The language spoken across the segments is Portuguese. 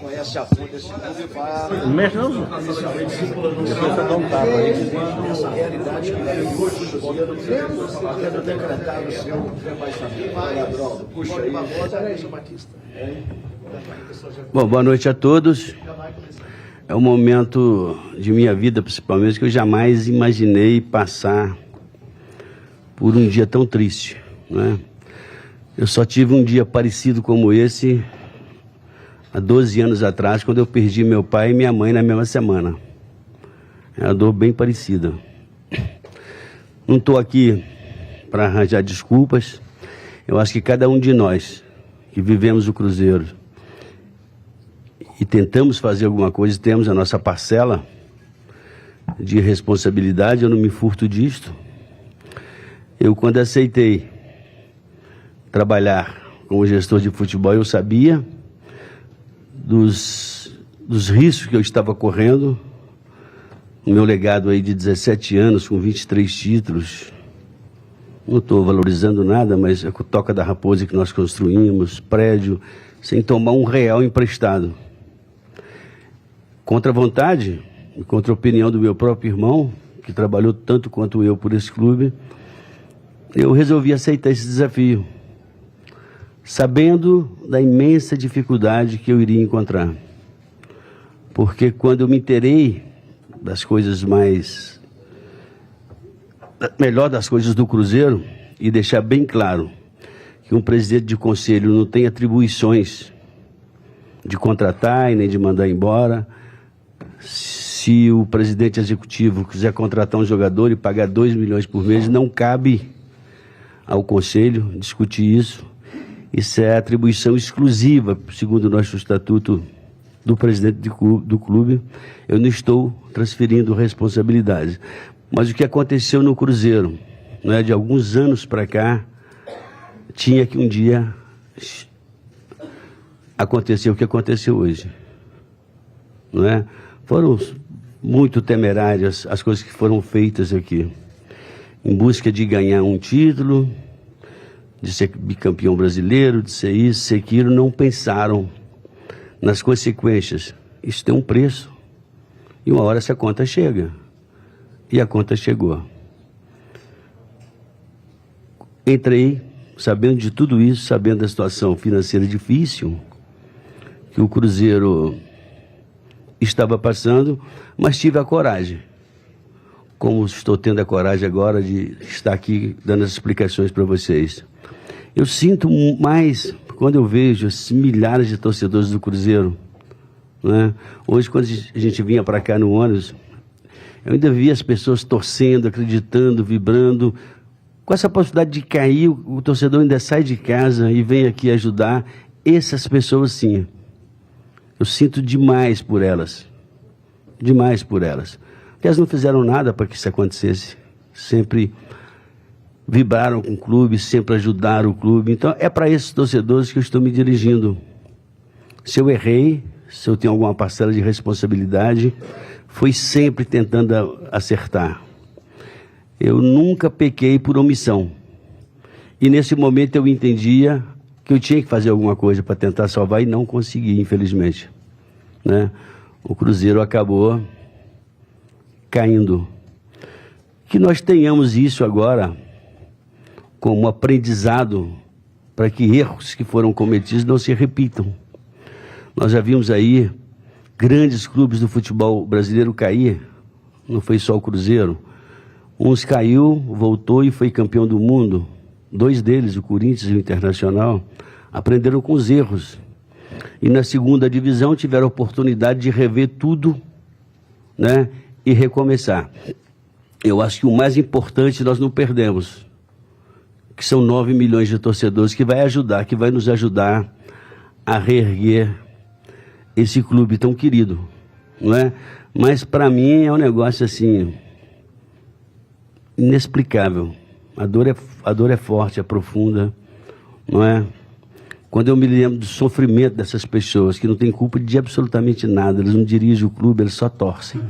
Conhece a fundo esse clube e fala. Não mexe não, Zô? Depois você dá um tapa aí. Essa realidade que é hoje, tendo decretado o seu rebaixamento. Puxa aí. Bom, boa noite a todos. É um momento de minha vida, principalmente, que eu jamais imaginei passar por um dia tão triste, né? Eu só tive um dia parecido como esse há 12 anos atrás, quando eu perdi meu pai e minha mãe na mesma semana. É uma dor bem parecida. Não estou aqui para arranjar desculpas. Eu acho que cada um de nós que vivemos o Cruzeiro e tentamos fazer alguma coisa, temos a nossa parcela de responsabilidade. Eu não me furto disto. Eu, quando aceitei trabalhar como gestor de futebol, eu sabia dos riscos que eu estava correndo. O meu legado aí de 17 anos, com 23 títulos, não estou valorizando nada, mas é com Toca da Raposa que nós construímos, prédio, sem tomar um real emprestado. Contra a vontade e contra a opinião do meu próprio irmão, que trabalhou tanto quanto eu por esse clube, eu resolvi aceitar esse desafio, sabendo da imensa dificuldade que eu iria encontrar. Porque quando eu me inteirei das coisas melhor das coisas do Cruzeiro, e deixar bem claro que um presidente de conselho não tem atribuições de contratar e nem de mandar embora. Se o presidente executivo quiser contratar um jogador e pagar 2 milhões por mês, não cabe ao conselho discutir isso. Isso é atribuição exclusiva, segundo o nosso estatuto, do presidente do clube. Eu não estou transferindo responsabilidades. Mas o que aconteceu no Cruzeiro, né, de alguns anos para cá, tinha que um dia acontecer o que aconteceu hoje. Não é? Foram muito temerárias as coisas que foram feitas aqui, em busca de ganhar um título, de ser bicampeão brasileiro, de ser isso, ser aquilo. Não pensaram nas consequências. Isso tem um preço. E uma hora essa conta chega. E a conta chegou. Entrei, sabendo de tudo isso, sabendo da situação financeira difícil que o Cruzeiro estava passando, mas tive a coragem, como estou tendo a coragem agora de estar aqui dando as explicações para vocês. Eu sinto mais quando eu vejo esses milhares de torcedores do Cruzeiro, né? Hoje, quando a gente vinha para cá no ônibus, eu ainda via as pessoas torcendo, acreditando, vibrando. Com essa possibilidade de cair, o torcedor ainda sai de casa e vem aqui ajudar. Essas pessoas, sim, eu sinto demais por elas. Demais por elas. Porque elas não fizeram nada para que isso acontecesse. Sempre vibraram com o clube, sempre ajudaram o clube. Então, é para esses torcedores que eu estou me dirigindo. Se eu errei, se eu tenho alguma parcela de responsabilidade, foi sempre tentando acertar. Eu nunca pequei por omissão. E nesse momento eu entendia que eu tinha que fazer alguma coisa para tentar salvar e não consegui, infelizmente, né? O Cruzeiro acabou caindo. Que nós tenhamos isso agora como aprendizado para que erros que foram cometidos não se repitam. Nós já vimos aí grandes clubes do futebol brasileiro cair, não foi só o Cruzeiro. Uns caiu, voltou e foi campeão do mundo. 2 deles, o Corinthians e o Internacional, aprenderam com os erros. E na segunda divisão tiveram a oportunidade de rever tudo, né, e recomeçar. Eu acho que o mais importante nós não perdemos, que são 9 milhões de torcedores, que vai nos ajudar a reerguer esse clube tão querido, não é? Mas para mim é um negócio assim inexplicável. A dor é forte, é profunda, não é? Quando eu me lembro do sofrimento dessas pessoas que não têm culpa de absolutamente nada, eles não dirigem o clube, eles só torcem.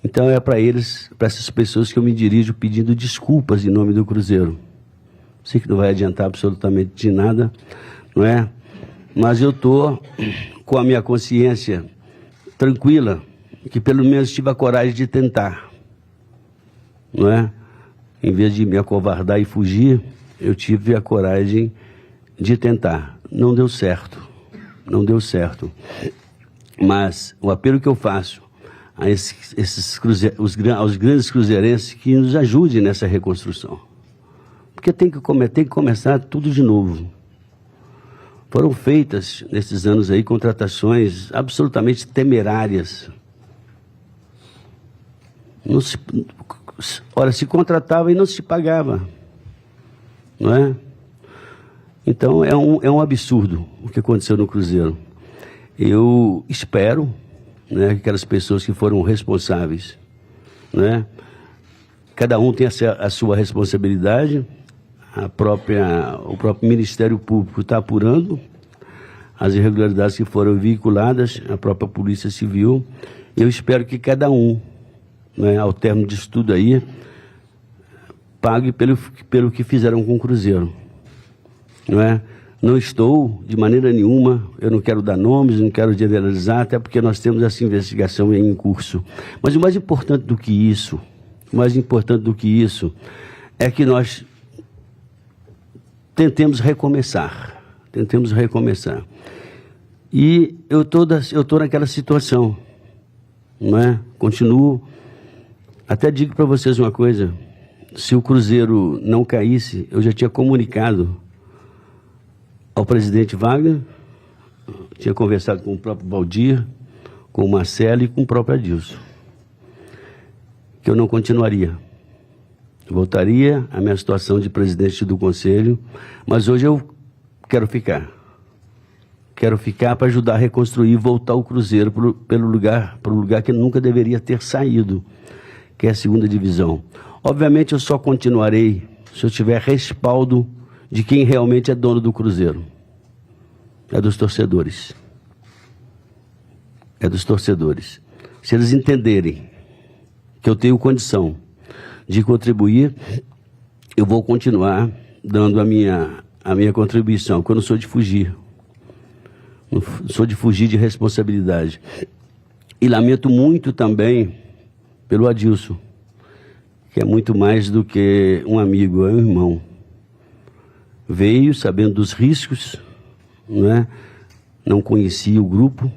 Então é para eles, para essas pessoas que eu me dirijo pedindo desculpas em nome do Cruzeiro. Sei que não vai adiantar absolutamente de nada, não é? Mas eu estou com a minha consciência tranquila, que pelo menos tive a coragem de tentar, não é? Em vez de me acovardar e fugir, eu tive a coragem de tentar. Não deu certo, não deu certo. Mas o apelo que eu faço a aos grandes cruzeirenses que nos ajudem nessa reconstrução. Porque tem que começar tudo de novo. Foram feitas, nesses anos aí, contratações absolutamente temerárias. Não se, ora, se contratava e não se pagava. Não é? Então, é um absurdo o que aconteceu no Cruzeiro. Eu espero, né, que aquelas pessoas que foram responsáveis, né, cada um tem a sua responsabilidade, o próprio Ministério Público está apurando as irregularidades que foram veiculadas, a própria Polícia Civil. Eu espero que cada um, né, ao término disso tudo aí, pague pelo que fizeram com o Cruzeiro. Não é? Não estou, de maneira nenhuma, eu não quero dar nomes, não quero generalizar, até porque nós temos essa investigação em curso. Mas o mais importante do que isso, é que nós tentemos recomeçar. E eu estou naquela situação, não é? Continuo, até digo para vocês uma coisa, se o Cruzeiro não caísse, eu já tinha comunicado ao presidente Wagner, tinha conversado com o próprio Valdir, com o Marcelo e com o próprio Adilson, que eu não continuaria. Voltaria à minha situação de presidente do Conselho, mas hoje eu quero ficar. Quero ficar para ajudar a reconstruir e voltar o Cruzeiro para o lugar que nunca deveria ter saído, que é a 2ª divisão. Obviamente eu só continuarei se eu tiver respaldo de quem realmente é dono do Cruzeiro. É dos torcedores. É dos torcedores. Se eles entenderem que eu tenho condição de contribuir, eu vou continuar dando a minha contribuição, porque eu não sou de fugir. Não sou de fugir de responsabilidade. E lamento muito também pelo Adilson, que é muito mais do que um amigo, é um irmão. Veio sabendo dos riscos, não é? Não conhecia o grupo,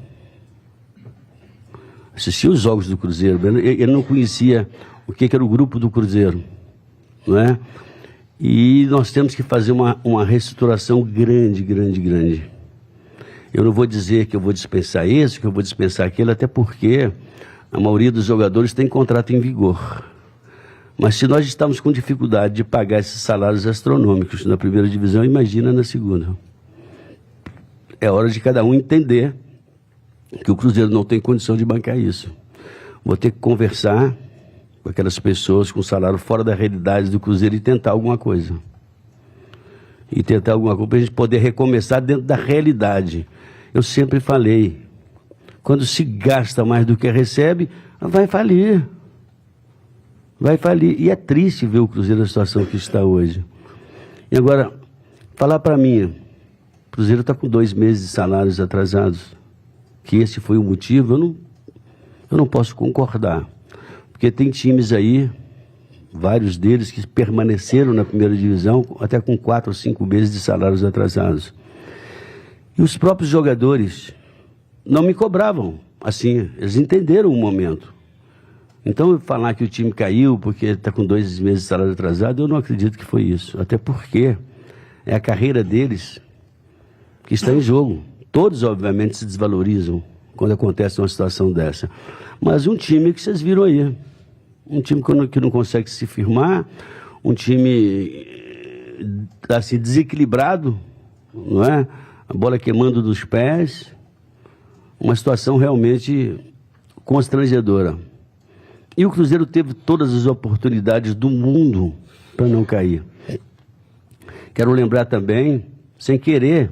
assistia os jogos do Cruzeiro, ele não conhecia o que era o grupo do Cruzeiro, não é? E nós temos que fazer uma reestruturação grande. Eu não vou dizer que eu vou dispensar esse, que eu vou dispensar aquele, até porque a maioria dos jogadores tem contrato em vigor. Mas se nós estamos com dificuldade de pagar esses salários astronômicos na 1ª divisão, imagina na 2ª. É hora de cada um entender que o Cruzeiro não tem condição de bancar isso. Vou ter que conversar com aquelas pessoas com salário fora da realidade do Cruzeiro e tentar alguma coisa. Para a gente poder recomeçar dentro da realidade. Eu sempre falei, quando se gasta mais do que recebe, vai falir. E é triste ver o Cruzeiro na situação que está hoje. E agora, falar para mim, o Cruzeiro está com 2 meses de salários atrasados, que esse foi o motivo, eu não posso concordar. Porque tem times aí, vários deles, que permaneceram na 1ª divisão, até com 4 ou 5 meses de salários atrasados. E os próprios jogadores não me cobravam, assim, eles entenderam o momento. Então, falar que o time caiu porque está com 2 meses de salário atrasado, eu não acredito que foi isso. Até porque é a carreira deles que está em jogo. Todos, obviamente, se desvalorizam quando acontece uma situação dessa. Mas um time que vocês viram aí, um time que não consegue se firmar, um time assim, desequilibrado, não é? A bola queimando dos pés, uma situação realmente constrangedora. E o Cruzeiro teve todas as oportunidades do mundo para não cair. Quero lembrar também, sem querer,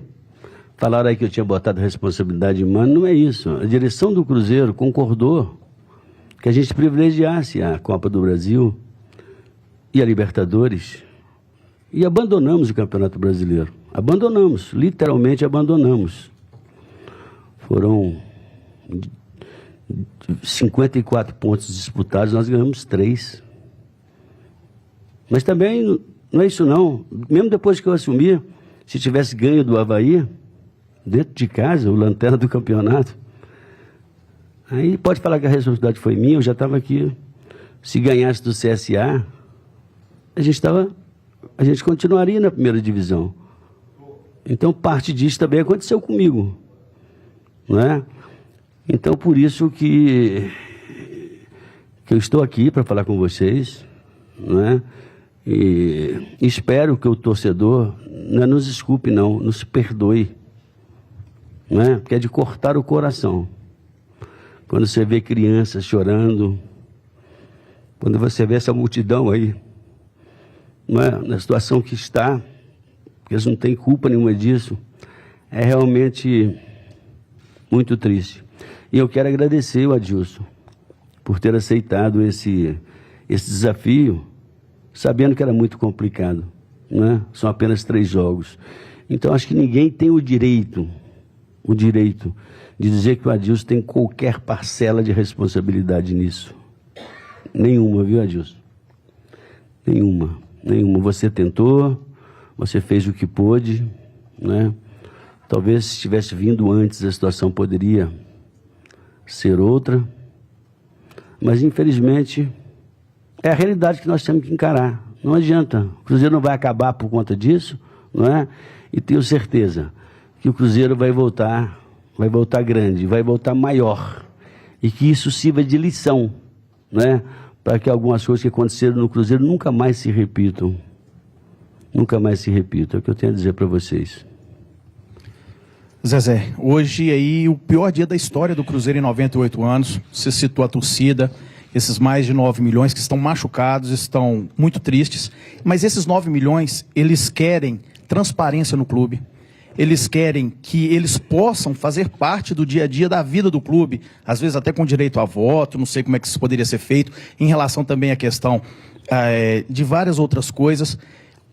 falaram aí que eu tinha botado responsabilidade em mano, não é isso. A direção do Cruzeiro concordou que a gente privilegiasse a Copa do Brasil e a Libertadores, e abandonamos o Campeonato Brasileiro. Abandonamos, literalmente abandonamos. Foram 54 pontos disputados, nós ganhamos 3. Mas também não é isso não. Mesmo depois que eu assumi, se tivesse ganho do Avaí, dentro de casa, o lanterna do campeonato, aí pode falar que a responsabilidade foi minha, eu já estava aqui. Se ganhasse do CSA, a gente continuaria na primeira divisão. Então, parte disso também aconteceu comigo, não é? Então, por isso que eu estou aqui para falar com vocês, não é? E espero que o torcedor não nos desculpe, não, nos perdoe, não é? Porque é de cortar o coração. Quando você vê crianças chorando, quando você vê essa multidão aí, não é? Na situação que está, eles não têm culpa nenhuma disso, é realmente muito triste. E eu quero agradecer o Adilson por ter aceitado esse desafio, sabendo que era muito complicado, né? São apenas 3 jogos. Então, acho que ninguém tem o direito de dizer que o Adilson tem qualquer parcela de responsabilidade nisso. Nenhuma, viu, Adilson? Nenhuma. Você tentou, você fez o que pôde, né? Talvez se tivesse vindo antes, a situação poderia ser outra, mas infelizmente é a realidade que nós temos que encarar. Não adianta, o Cruzeiro não vai acabar por conta disso, não é? E tenho certeza que o Cruzeiro vai voltar grande, vai voltar maior, e que isso sirva de lição, né? Para que algumas coisas que aconteceram no Cruzeiro nunca mais se repitam. Nunca mais se repitam, é o que eu tenho a dizer para vocês. Zezé, hoje aí o pior dia da história do Cruzeiro em 98 anos, você citou a torcida, esses mais de 9 milhões que estão machucados, estão muito tristes, mas esses 9 milhões, eles querem transparência no clube, eles querem que eles possam fazer parte do dia a dia da vida do clube, às vezes até com direito a voto, não sei como é que isso poderia ser feito, em relação também à questão de várias outras coisas.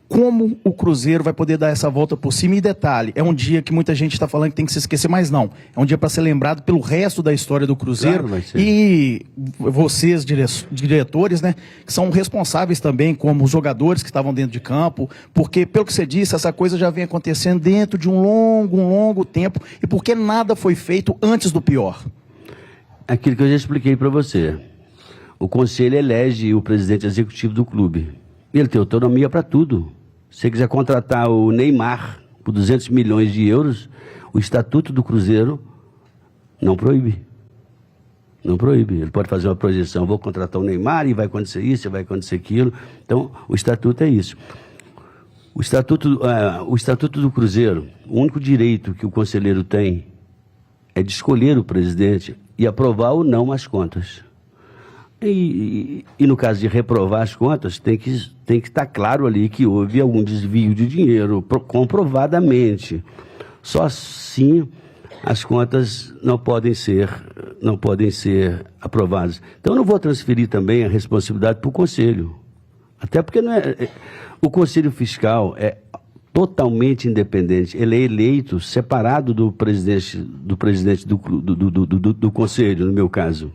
Como o Cruzeiro vai poder dar essa volta por cima? E detalhe, é um dia que muita gente está falando que tem que se esquecer, mas não. É um dia para ser lembrado pelo resto da história do Cruzeiro. Claro, e vocês, diretores, né, que são responsáveis também, como os jogadores que estavam dentro de campo, porque, pelo que você disse, essa coisa já vem acontecendo dentro de um longo tempo. E por que nada foi feito antes do pior? Aquilo que eu já expliquei para você. O conselho elege o presidente executivo do clube. Ele tem autonomia para tudo. Se você quiser contratar o Neymar por 200 milhões de euros, o Estatuto do Cruzeiro não proíbe. Não proíbe. Ele pode fazer uma projeção, vou contratar o Neymar e vai acontecer isso, vai acontecer aquilo. Então, o Estatuto é isso. O Estatuto do Cruzeiro, o único direito que o conselheiro tem é de escolher o presidente e aprovar ou não as contas. E no caso de reprovar as contas, tem que estar claro ali que houve algum desvio de dinheiro, comprovadamente. Só assim as contas não podem ser aprovadas. Então eu não vou transferir também a responsabilidade para o Conselho. Até porque o Conselho Fiscal é totalmente independente. Ele é eleito separado do presidente do Conselho, no meu caso.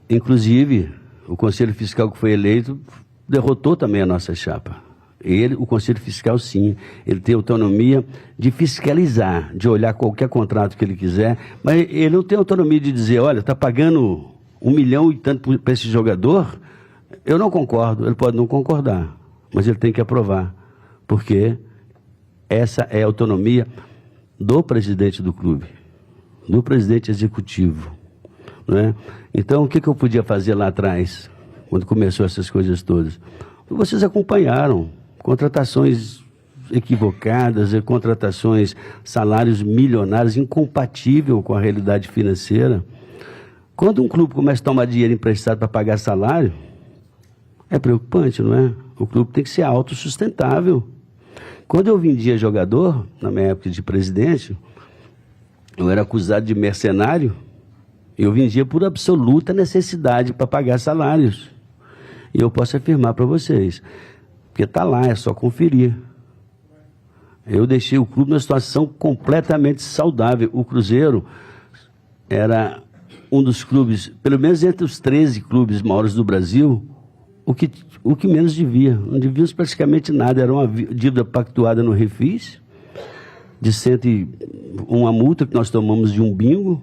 Inclusive, o Conselho Fiscal que foi eleito derrotou também a nossa chapa. O Conselho Fiscal, sim, ele tem autonomia de fiscalizar, de olhar qualquer contrato que ele quiser, mas ele não tem autonomia de dizer, olha, está pagando 1 milhão e tanto para esse jogador, eu não concordo. Ele pode não concordar, mas ele tem que aprovar, porque essa é a autonomia do presidente do clube, do presidente executivo. Né? Então, o que eu podia fazer lá atrás, quando começou essas coisas todas? Vocês acompanharam contratações equivocadas, salários milionários, incompatível com a realidade financeira. Quando um clube começa a tomar dinheiro emprestado para pagar salário, é preocupante, não é? O clube tem que ser autossustentável. Quando eu vendia jogador, na minha época de presidente, eu era acusado de mercenário. Eu vendia por absoluta necessidade para pagar salários. E eu posso afirmar para vocês, porque está lá, é só conferir. Eu deixei o clube numa situação completamente saudável. O Cruzeiro era um dos clubes, pelo menos entre os 13 clubes maiores do Brasil, o que menos devia. Não devíamos praticamente nada. Era uma dívida pactuada no Refis, de uma multa que nós tomamos de um bingo,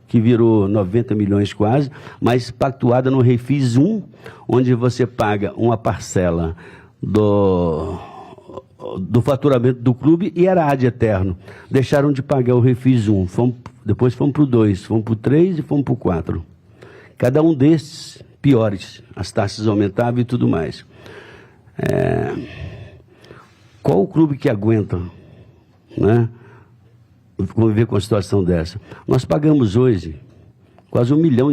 que virou 90 milhões quase, mas pactuada no Refis 1, onde você paga uma parcela do faturamento do clube e era ad eterno. Deixaram de pagar o Refis 1, depois fomos para o 2, fomos para o 3 e fomos para o 4. Cada um desses piores, as taxas aumentavam e tudo mais. Qual o clube que aguenta, né, conviver com uma situação dessa? Nós pagamos hoje quase R$1 milhão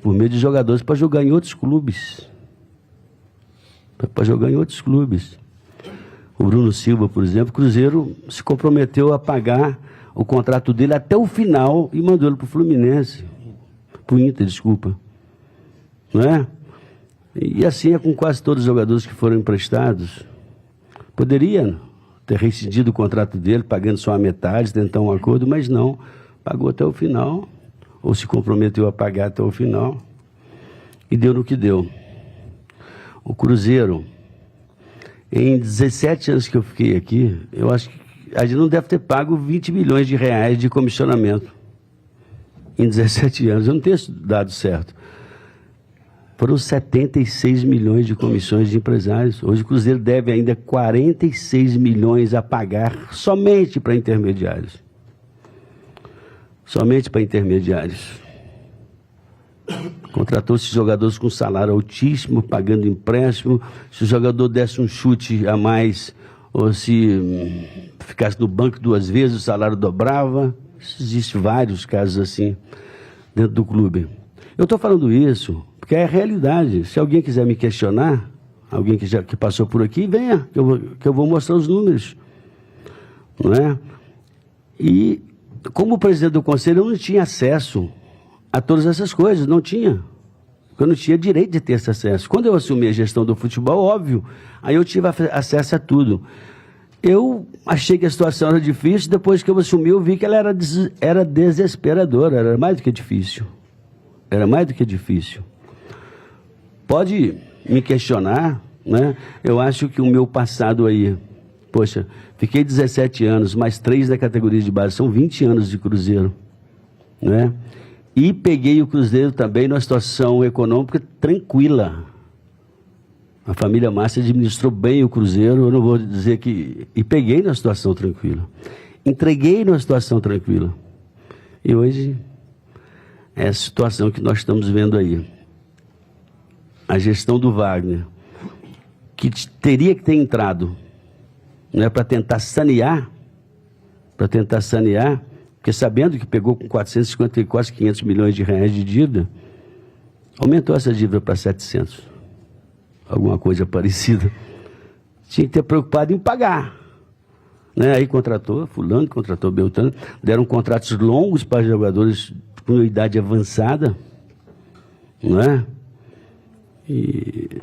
por mês de jogadores para jogar em outros clubes. O Bruno Silva, por exemplo, o Cruzeiro se comprometeu a pagar o contrato dele até o final e mandou ele para o Fluminense. Para o Inter, desculpa. Não é? E assim é com quase todos os jogadores que foram emprestados. Poderia ter rescindido o contrato dele, pagando só a metade, tentar um acordo, mas não. Pagou até o final, ou se comprometeu a pagar até o final, e deu no que deu. O Cruzeiro, em 17 anos que eu fiquei aqui, eu acho que a gente não deve ter pago R$20 milhões de comissionamento. Em 17 anos, eu não tenho esse dado certo. Foram 76 milhões de comissões de empresários. Hoje o Cruzeiro deve ainda 46 milhões a pagar somente para intermediários. Somente para intermediários. Contratou-se jogadores com salário altíssimo, pagando empréstimo. Se o jogador desse um chute a mais, ou se ficasse no banco 2 vezes, o salário dobrava. Existem vários casos assim dentro do clube. Eu estou falando isso porque é a realidade. Se alguém quiser me questionar, alguém que passou por aqui, venha, que eu vou mostrar os números. Não é? E como presidente do conselho, eu não tinha acesso a todas essas coisas, não tinha. Eu não tinha direito de ter esse acesso. Quando eu assumi a gestão do futebol, óbvio, aí eu tive acesso a tudo. Eu achei que a situação era difícil, depois que eu assumi, eu vi que ela era desesperadora, era mais do que difícil. Era mais do que difícil. Pode me questionar, né? Eu acho que o meu passado aí, poxa, fiquei 17 anos, mais 3 na categoria de base, são 20 anos de Cruzeiro, né? E peguei o Cruzeiro também numa situação econômica tranquila. A família Massa administrou bem o Cruzeiro, eu não vou dizer que... E peguei numa situação tranquila. Entreguei numa situação tranquila. E hoje, é a situação que nós estamos vendo aí. A gestão do Wagner, que teria que ter entrado, né, para tentar sanear, porque sabendo que pegou com 450 e quase 500 milhões de reais de dívida, aumentou essa dívida para 700. Alguma coisa parecida. Tinha que ter preocupado em pagar. Né? Aí contratou fulano, contratou Beltrano, deram contratos longos para jogadores com idade avançada, não é? E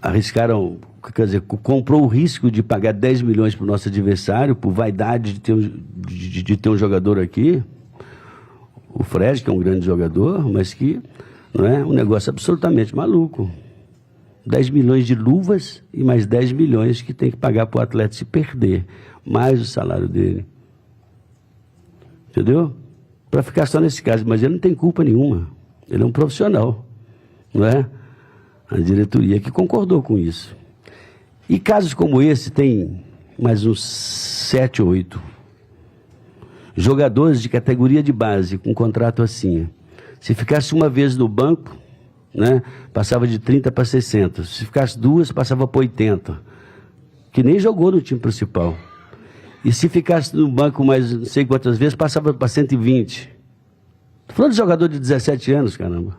arriscaram, quer dizer, comprou o risco de pagar 10 milhões para o nosso adversário, por vaidade de ter um jogador aqui, o Fred, que é um grande jogador, mas que não é um negócio absolutamente maluco. 10 milhões de luvas e mais 10 milhões que tem que pagar para o atleta se perder, mais o salário dele. Entendeu? Para ficar só nesse caso, mas ele não tem culpa nenhuma. Ele é um profissional, não é? A diretoria que concordou com isso. E casos como esse tem mais uns 7 ou 8. Jogadores de categoria de base com contrato assim. Se ficasse uma vez no banco, né, passava de 30 para 60. Se ficasse 2, passava para 80. Que nem jogou no time principal. E se ficasse no banco mais não sei quantas vezes, passava para 120. Estou falando de jogador de 17 anos, caramba.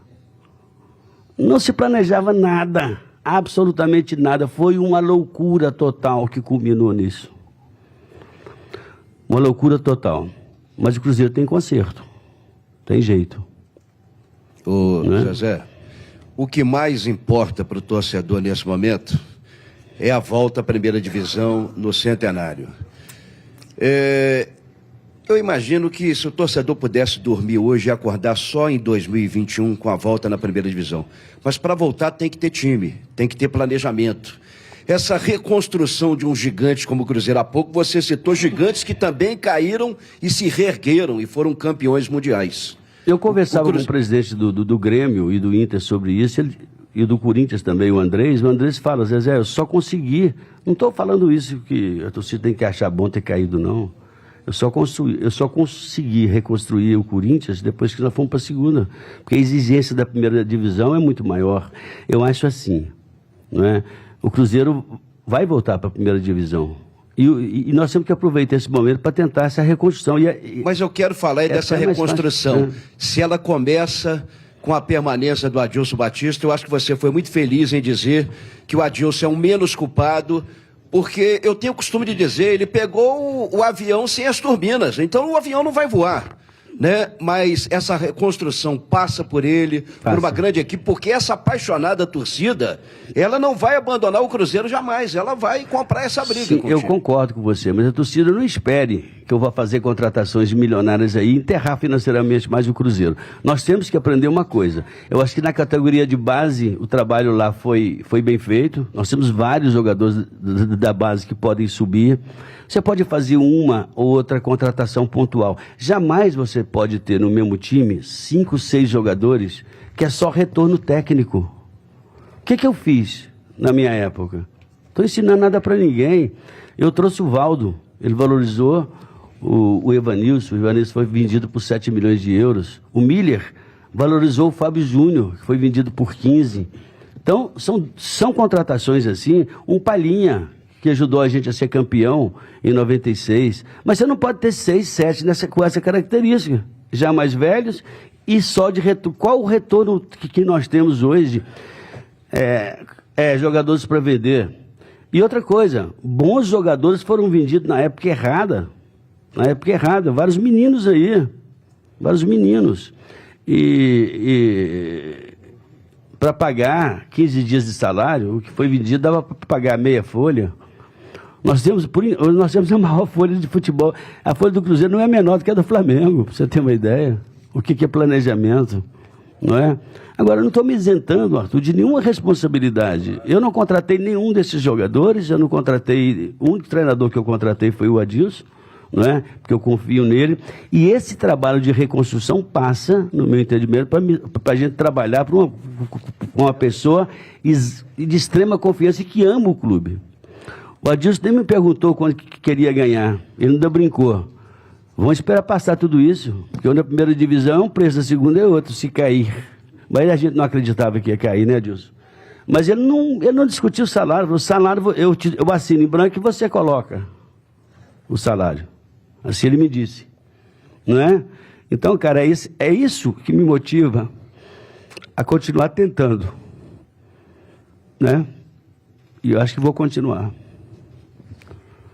Não se planejava nada, absolutamente nada. Foi uma loucura total que culminou nisso. Uma loucura total. Mas o Cruzeiro tem conserto. Tem jeito. Ô, Né? Zezé, o que mais importa para o torcedor nesse momento é a volta à primeira divisão no Centenário. Eu imagino que se o torcedor pudesse dormir hoje e acordar só em 2021 com a volta na primeira divisão. Mas para voltar tem que ter time, tem que ter planejamento. Essa reconstrução de um gigante como o Cruzeiro, há pouco você citou gigantes que também caíram e se reergueram e foram campeões mundiais. Eu conversava com o presidente do Grêmio e do Inter sobre isso, e do Corinthians também, o Andrés fala, Zezé, eu só consegui, não estou falando isso que a torcida tem que achar bom ter caído, não. Eu só consegui reconstruir o Corinthians depois que nós fomos para a segunda, porque a exigência da primeira divisão é muito maior. Eu acho assim, não é? O Cruzeiro vai voltar para a primeira divisão. E nós temos que aproveitar esse momento para tentar essa reconstrução. Mas eu quero falar dessa reconstrução. Se ela começa com a permanência do Adilson Batista, eu acho que você foi muito feliz em dizer que o Adilson é o menos culpado, porque eu tenho o costume de dizer, ele pegou o avião sem as turbinas, então o avião não vai voar, né? Mas essa reconstrução passa por ele, por uma grande equipe, porque essa apaixonada torcida, ela não vai abandonar o Cruzeiro jamais, ela vai comprar essa briga. Sim, eu concordo com você, mas a torcida não espere que eu vá fazer contratações milionárias aí e enterrar financeiramente mais o Cruzeiro. Nós temos que aprender uma coisa. Eu acho que na categoria de base o trabalho lá foi bem feito. Nós temos vários jogadores da base que podem subir. Você pode fazer uma ou outra contratação pontual. Jamais você pode ter no mesmo time 5, 6 jogadores que é só retorno técnico. O que eu fiz na minha época? Estou ensinando nada para ninguém. Eu trouxe o Valdo, ele valorizou o Evanilson foi vendido por 7 milhões de euros. O Miller valorizou o Fábio Júnior, que foi vendido por 15. Então, são contratações assim, um Palhinha, que ajudou a gente a ser campeão em 96. Mas você não pode ter 6, 7 com essa característica. Já mais velhos e só de retorno. Qual o retorno que nós temos hoje? Jogadores para vender. E outra coisa, bons jogadores foram vendidos na época errada. Vários meninos aí. E para pagar 15 dias de salário, o que foi vendido dava para pagar meia folha. Nós temos a maior folha de futebol. A folha do Cruzeiro não é menor do que a do Flamengo, para você ter uma ideia. O que é planejamento, não é? Agora, eu não estou me isentando, Arthur, de nenhuma responsabilidade. Eu não contratei nenhum desses jogadores, o único treinador que eu contratei foi o Adilson, não é? Porque eu confio nele. E esse trabalho de reconstrução passa, no meu entendimento, para a gente trabalhar para uma pessoa de extrema confiança e que ama o clube. O Adilson nem me perguntou quando que queria ganhar. Ele ainda brincou. Vamos esperar passar tudo isso, porque na primeira divisão, o preço da segunda é outro, se cair. Mas a gente não acreditava que ia cair, né, Adilson? Mas ele não discutiu o salário. O salário eu assino em branco e você coloca o salário. Assim ele me disse. Não é? Então, cara, é isso que me motiva a continuar tentando. Né? E eu acho que vou continuar.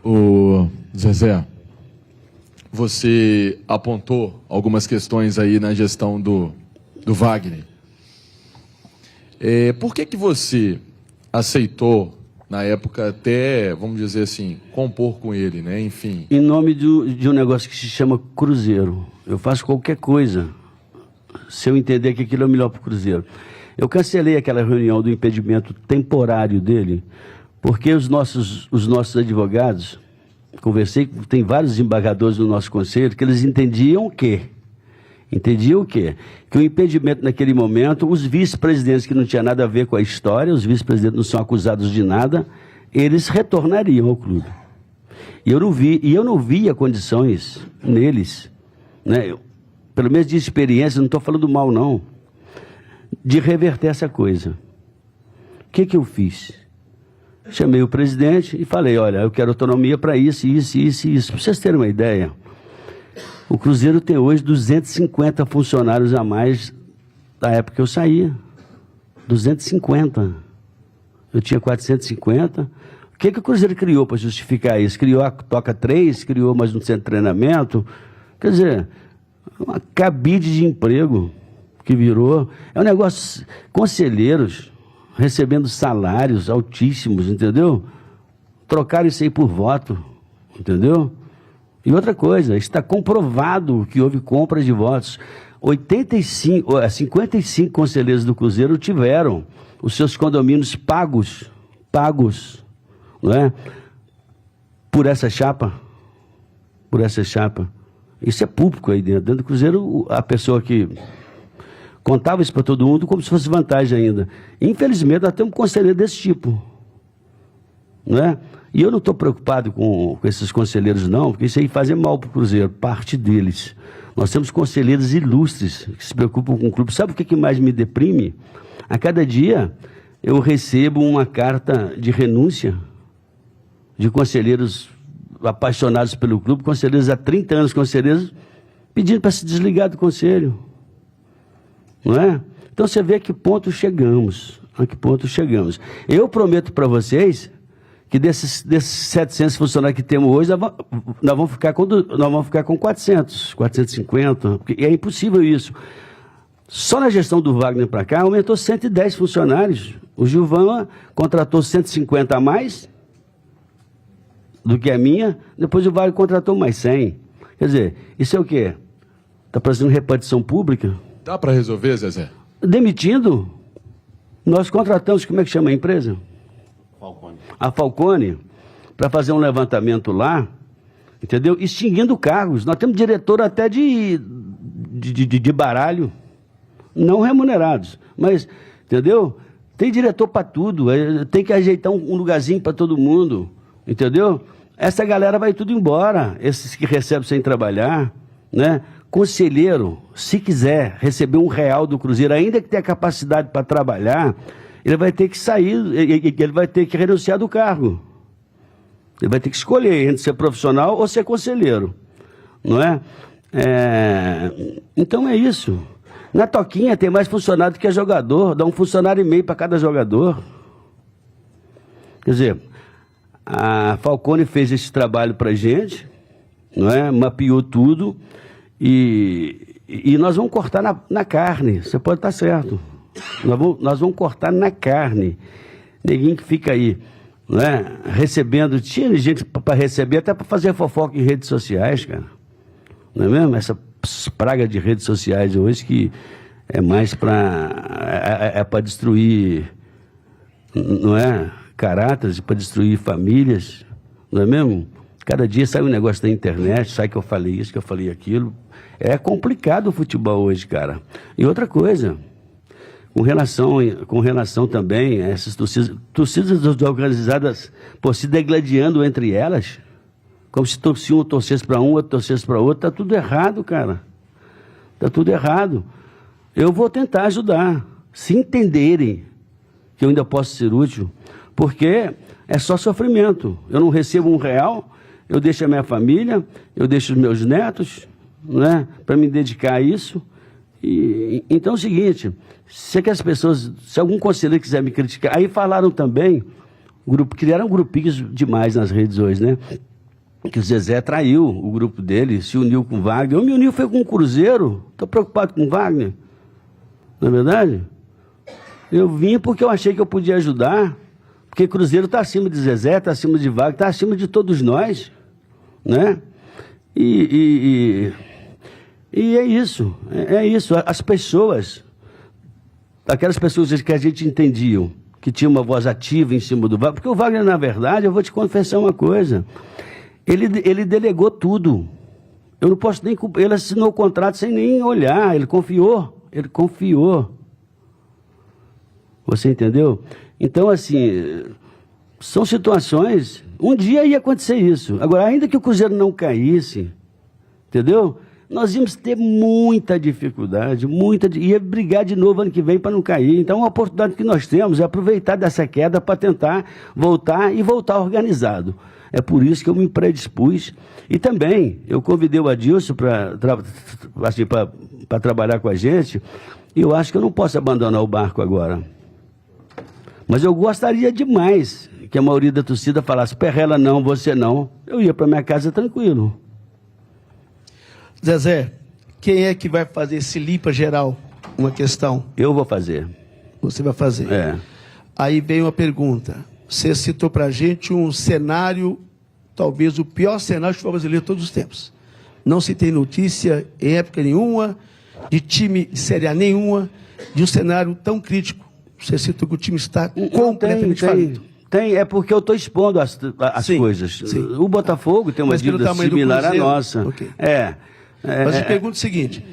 O Zezé, você apontou algumas questões aí na gestão do Wagner. Por que você aceitou, na época, até, vamos dizer assim, compor com ele, né? Enfim. Em nome de um negócio que se chama Cruzeiro. Eu faço qualquer coisa se eu entender que aquilo é o melhor para o Cruzeiro. Eu cancelei aquela reunião do impedimento temporário dele, porque os nossos advogados, conversei, tem vários desembargadores no nosso conselho, que eles entendiam o quê? Que o impedimento naquele momento, os vice-presidentes que não tinham nada a ver com a história, os vice-presidentes não são acusados de nada, eles retornariam ao clube. E eu não via condições neles, né? Pelo menos de experiência, não estou falando mal não, de reverter essa coisa. O que eu fiz? Chamei o presidente e falei, olha, eu quero autonomia para isso. Para vocês terem uma ideia, o Cruzeiro tem hoje 250 funcionários a mais da época que eu saía. 250. Eu tinha 450. O que o Cruzeiro criou para justificar isso? Criou a Toca 3, criou mais um centro de treinamento. Quer dizer, uma cabide de emprego. que virou. É um negócio, conselheiros recebendo salários altíssimos, entendeu? Trocaram isso aí por voto, entendeu? E outra coisa, está comprovado que houve compra de votos. 55 conselheiros do Cruzeiro tiveram os seus condomínios pagos, não é? Por essa chapa. Isso é público aí dentro. Dentro do Cruzeiro, a pessoa que contava isso para todo mundo como se fosse vantagem ainda. Infelizmente, nós temos um conselheiro desse tipo, não é? E eu não estou preocupado com esses conselheiros, não, porque isso aí faz mal para o Cruzeiro, parte deles. Nós temos conselheiros ilustres que se preocupam com o clube. Sabe o que mais me deprime? A cada dia eu recebo uma carta de renúncia de conselheiros apaixonados pelo clube, conselheiros há 30 anos, conselheiros pedindo para se desligar do conselho. Não é? Então você vê a que ponto chegamos. Eu prometo para vocês que desses 700 funcionários que temos hoje, nós vamos ficar com 400, 450, porque é impossível isso. Só na gestão do Wagner para cá, aumentou 110 funcionários. O Gilvan contratou 150 a mais do que a minha, depois o Wagner contratou mais 100. Quer dizer, isso é o quê? Está fazendo repartição pública? Dá para resolver, Zezé? Demitindo. Nós contratamos, como é que chama a empresa? A Falcone, para fazer um levantamento lá, entendeu? Extinguindo cargos. Nós temos diretor até de baralho, não remunerados, mas, entendeu? Tem diretor para tudo, tem que ajeitar um lugarzinho para todo mundo, entendeu? Essa galera vai tudo embora, esses que recebem sem trabalhar, né? Conselheiro, se quiser receber R$1 do Cruzeiro, ainda que tenha capacidade para trabalhar, ele vai ter que sair, ele vai ter que renunciar do cargo. Ele vai ter que escolher entre ser profissional ou ser conselheiro, não é? Então é isso. Na Toquinha tem mais funcionário do que jogador, dá 1,5 funcionário para cada jogador. Quer dizer, a Falcone fez esse trabalho para a gente, não é? Mapeou tudo e nós vamos cortar na carne, você pode estar certo. Nós vamos cortar na carne. Neguinho que fica aí, não é? Recebendo, tinha gente para receber, até para fazer fofoca em redes sociais, cara. Não é mesmo? Essa praga de redes sociais hoje que é mais para destruir, não é? Caráteres, para destruir famílias, não é mesmo? Cada dia sai um negócio da internet, sai que eu falei isso, que eu falei aquilo. É complicado o futebol hoje, cara. E outra coisa, com relação também a essas torcidas organizadas, se degladiando entre elas, como se um torcesse para um, outro torcesse para outro, está tudo errado, cara. Está tudo errado. Eu vou tentar ajudar, se entenderem que eu ainda posso ser útil, porque é só sofrimento. Eu não recebo R$1, eu deixo a minha família, eu deixo os meus netos, né, para me dedicar a isso. Então é o seguinte, se algum conselheiro quiser me criticar, aí falaram também, criaram grupinhos demais nas redes hoje, né? Que o Zezé traiu o grupo dele, se uniu com o Wagner. Eu me uni, foi com o Cruzeiro, estou preocupado com o Wagner, não é verdade? Eu vim porque eu achei que eu podia ajudar, porque o Cruzeiro está acima de Zezé, está acima de Wagner, está acima de todos nós, né? E é isso, as pessoas, aquelas pessoas que a gente entendiam, que tinha uma voz ativa em cima do Wagner, porque o Wagner, na verdade, eu vou te confessar uma coisa, ele delegou tudo, eu não posso nem, ele assinou o contrato sem nem olhar, ele confiou, você entendeu? Então, assim, são situações, um dia ia acontecer isso, agora, ainda que o Cruzeiro não caísse, entendeu? Nós íamos ter muita dificuldade, ia brigar de novo ano que vem para não cair. Então, a oportunidade que nós temos é aproveitar dessa queda para tentar voltar e voltar organizado. É por isso que eu me predispus. E também, eu convidei o Adilson para trabalhar com a gente, e eu acho que eu não posso abandonar o barco agora. Mas eu gostaria demais que a maioria da torcida falasse, Perrella não, você não. Eu ia para minha casa tranquilo. Zezé, quem é que vai fazer esse limpa geral uma questão. Eu vou fazer. Você vai fazer. É. Aí vem uma pergunta. Você citou para a gente um cenário, talvez o pior cenário do futebol brasileiro de todos os tempos. Não se tem notícia em época nenhuma, de time de Série A nenhuma, de um cenário tão crítico. Você citou que o time está completamente falido. Tem, é porque eu estou expondo as Sim, coisas. sim. O Botafogo tem uma Mas pelo dívida tamanho do similar à Cruzeiro, nossa. ok. Mas eu pergunto o seguinte,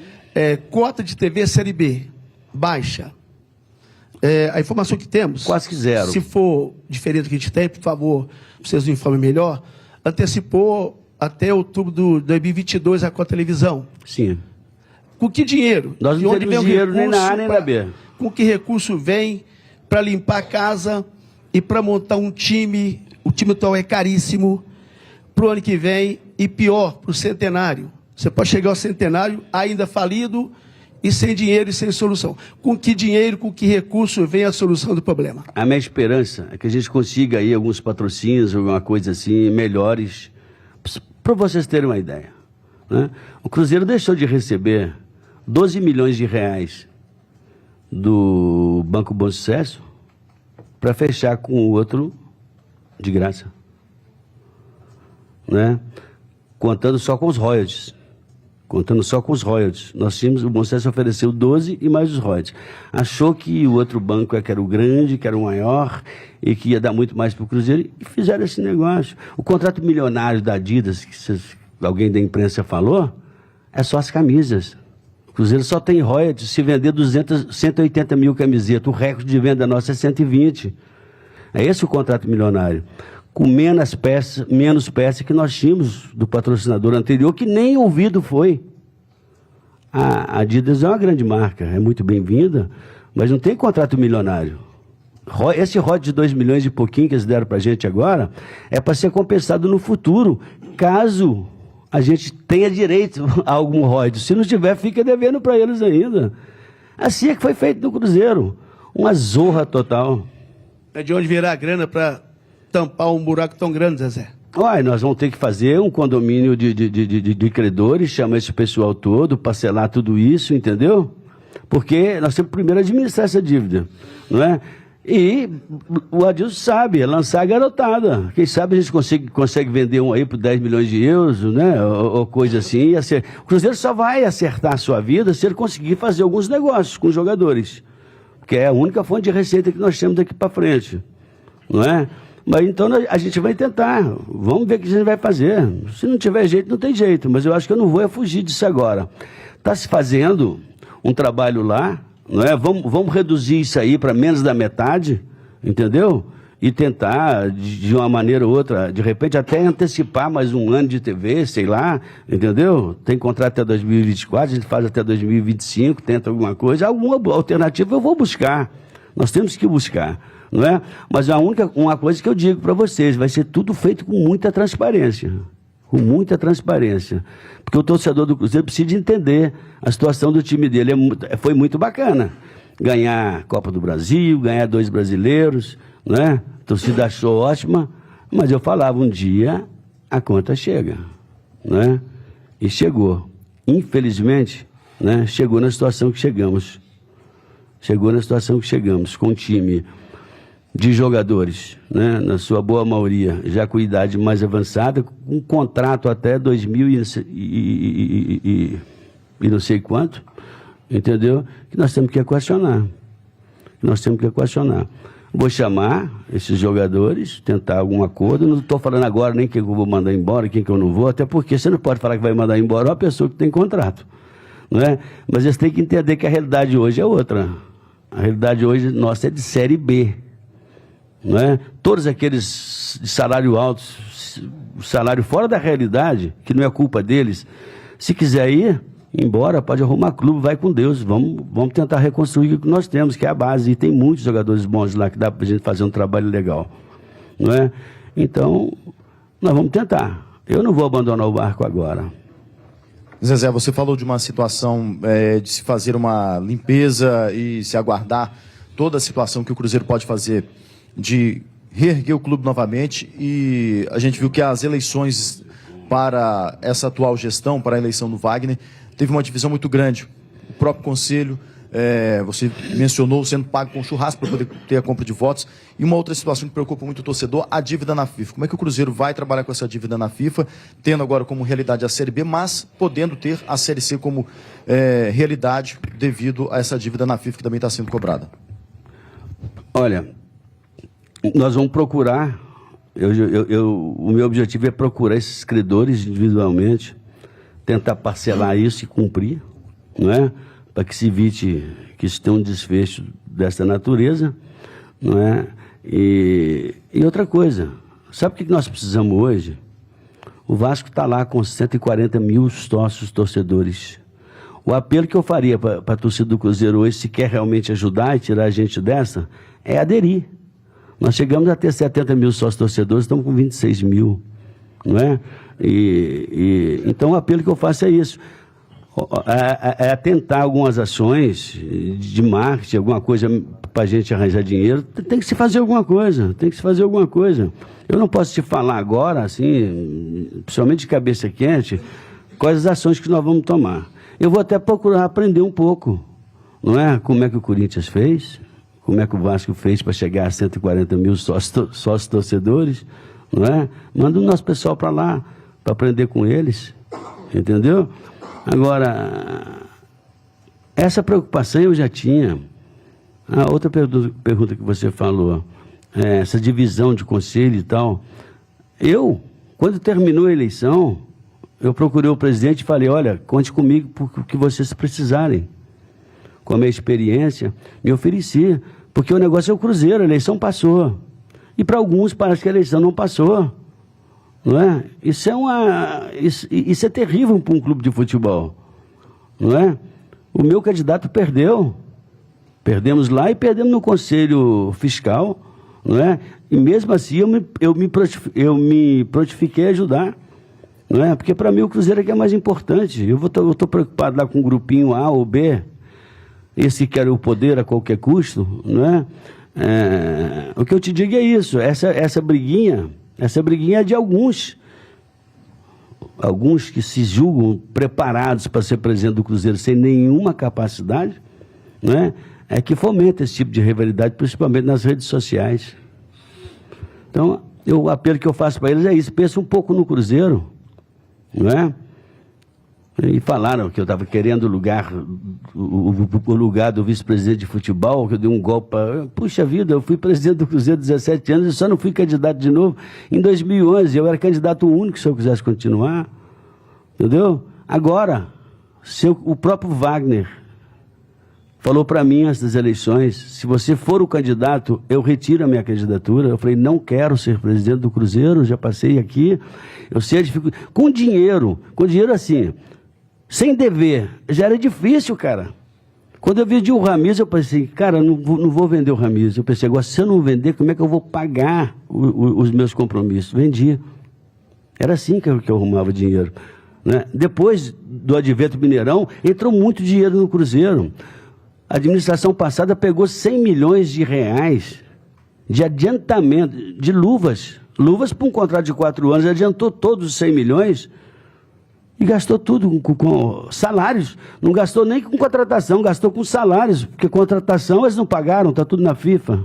cota de TV Série B, baixa. A informação que temos... Quase que zero. Se for diferente do que a gente tem, por favor, vocês nos informem melhor, antecipou até outubro de 2022 a cota televisão. Sim. Com que dinheiro? Nós não temos dinheiro nem na A nem na B. Com que recurso vem para limpar a casa e para montar um time? O time atual é caríssimo para o ano que vem e pior, para o centenário. Você pode chegar ao centenário ainda falido e sem dinheiro e sem solução. Com que dinheiro, com que recurso vem a solução do problema? A minha esperança é que a gente consiga aí alguns patrocínios, alguma coisa assim, melhores, para vocês terem uma ideia, né? O Cruzeiro deixou de receber 12 milhões de reais do Banco Bom Sucesso para fechar com o outro de graça, né? Contando só com os royalties. Nós tínhamos, o Bom Sucesso ofereceu 12 e mais os royalties. Achou que o outro banco que era o grande, que era o maior e que ia dar muito mais para o Cruzeiro e fizeram esse negócio. O contrato milionário da Adidas, que alguém da imprensa falou, é só as camisas. O Cruzeiro só tem royalties se vender 180 mil camisetas. O recorde de venda nossa é 120. É esse o contrato milionário. Com menos peças que nós tínhamos do patrocinador anterior, que nem ouvido foi. A Adidas é uma grande marca, é muito bem-vinda, mas não tem contrato milionário. Esse royalties de 2 milhões e pouquinho que eles deram para a gente agora, é para ser compensado no futuro, caso a gente tenha direito a algum royalties. Se não tiver, fica devendo para eles ainda. Assim é que foi feito no Cruzeiro. Uma zorra total. É de onde virá a grana para tampar um buraco tão grande, Zezé? Nós vamos ter que fazer um condomínio de credores, chamar esse pessoal todo, parcelar tudo isso, entendeu? Porque nós temos que primeiro administrar essa dívida, não é? E o Adilson sabe, é lançar a garotada. Quem sabe a gente consegue vender um aí por 10 milhões de euros, né? Ou coisa assim. O Cruzeiro só vai acertar a sua vida se ele conseguir fazer alguns negócios com os jogadores, que é a única fonte de receita que nós temos daqui para frente, não é? Mas então a gente vai tentar, vamos ver o que a gente vai fazer. Se não tiver jeito, não tem jeito, mas eu acho que eu não vou fugir disso agora. Está se fazendo um trabalho lá, não é? Vamos reduzir isso aí para menos da metade, entendeu? E tentar, de uma maneira ou outra, de repente até antecipar mais um ano de TV, sei lá, entendeu? Tem contrato até 2024, a gente faz até 2025, tenta alguma coisa, alguma alternativa eu vou buscar. Nós temos que buscar. Não é? Mas uma coisa que eu digo para vocês, vai ser tudo feito com muita transparência. Com muita transparência. Porque o torcedor do Cruzeiro precisa entender a situação do time dele. Foi muito bacana. Ganhar a Copa do Brasil, ganhar 2 brasileiros, não é? A torcida achou ótima, mas eu falava, um dia a conta chega. Não é? E chegou. Infelizmente, né, chegou na situação que chegamos. Com um time de jogadores, né, na sua boa maioria, já com idade mais avançada, com um contrato até 2000 e não sei quanto, entendeu? Que nós temos que equacionar. Vou chamar esses jogadores, tentar algum acordo. Não estou falando agora nem quem eu vou mandar embora, quem que eu não vou, até porque você não pode falar que vai mandar embora uma pessoa que tem contrato, não é? Mas eles têm que entender que a realidade hoje é outra. A realidade hoje nossa é de Série B. Não é? Todos aqueles de salário alto, salário fora da realidade, que não é culpa deles, se quiser ir embora, pode arrumar clube, vai com Deus, vamos tentar reconstruir o que nós temos, que é a base, e tem muitos jogadores bons lá que dá para a gente fazer um trabalho legal, não é? Então, nós vamos tentar. Eu não vou abandonar o barco agora. Zezé, você falou de uma situação de se fazer uma limpeza e se aguardar toda a situação que o Cruzeiro pode fazer de reerguer o clube novamente, e a gente viu que as eleições para essa atual gestão, para a eleição do Wagner, teve uma divisão muito grande. O próprio Conselho Você mencionou sendo pago com churrasco para poder ter a compra de votos. E uma outra situação que preocupa muito o torcedor, a dívida na FIFA. Como é que o Cruzeiro vai trabalhar com essa dívida na FIFA, tendo agora como realidade a Série B, mas podendo ter a Série C como realidade devido a essa dívida na FIFA que também está sendo cobrada? Olha, nós vamos procurar, o meu objetivo é procurar esses credores individualmente, tentar parcelar isso e cumprir, não é? Para que se evite que isso tenha um desfecho dessa natureza, não é? E outra coisa, sabe o que nós precisamos hoje? O Vasco está lá com 140 mil sócios torcedores. O apelo que eu faria para a torcida do Cruzeiro hoje, se quer realmente ajudar e tirar a gente dessa, é aderir. Nós chegamos a ter 70 mil sócios torcedores, estamos com 26 mil, não é? Então o apelo que eu faço é isso. É tentar algumas ações de marketing, alguma coisa para a gente arranjar dinheiro. Tem que se fazer alguma coisa, Eu não posso te falar agora, assim, principalmente de cabeça quente, quais as ações que nós vamos tomar. Eu vou até procurar aprender um pouco, não é? Como é que o Corinthians fez, como é que o Vasco fez para chegar a 140 mil sócios torcedores, não é? Manda o nosso pessoal para lá, para aprender com eles, entendeu? Agora, essa preocupação eu já tinha. A outra pergunta que você falou, essa divisão de conselho e tal. Quando terminou a eleição, eu procurei o presidente e falei, olha, conte comigo por que vocês precisarem. Com a minha experiência, me ofereci. Porque o negócio é o Cruzeiro, a eleição passou. E para alguns parece que a eleição não passou. Não é? Isso é terrível para um clube de futebol, não é? O meu candidato perdeu, perdemos lá e perdemos no Conselho Fiscal, não é? E mesmo assim eu me prontifiquei a ajudar, não é? Porque para mim o Cruzeiro é que é mais importante. Eu estou preocupado lá com o grupinho A ou B, esse que quer o poder a qualquer custo, não é? O que eu te digo é isso, essa briguinha é de alguns que se julgam preparados para ser presidente do Cruzeiro sem nenhuma capacidade, né? É que fomenta esse tipo de rivalidade, principalmente nas redes sociais. Então, o apelo que eu faço para eles é isso, pensa um pouco no Cruzeiro, não é? E falaram que eu estava querendo o lugar do vice-presidente de futebol, que eu dei um golpe para... Puxa vida, eu fui presidente do Cruzeiro há 17 anos e só não fui candidato de novo. Em 2011, eu era candidato único se eu quisesse continuar. Entendeu? Agora, o próprio Wagner falou para mim antes das eleições, se você for o candidato, eu retiro a minha candidatura. Eu falei, não quero ser presidente do Cruzeiro, já passei aqui, eu sei a dificuldade. Com dinheiro assim... Sem dever, já era difícil, cara. Quando eu vendi o Ramires, eu pensei, cara, não vou vender o Ramires. Eu pensei, agora, se eu não vender, como é que eu vou pagar os meus compromissos? Vendi. Era assim que eu arrumava dinheiro, né? Depois do advento Mineirão, entrou muito dinheiro no Cruzeiro. A administração passada pegou 100 milhões de reais de adiantamento, de luvas. Luvas para um contrato de 4 anos, adiantou todos os 100 milhões... E gastou tudo com salários. Não gastou nem com contratação, gastou com salários. Porque contratação eles não pagaram, está tudo na FIFA.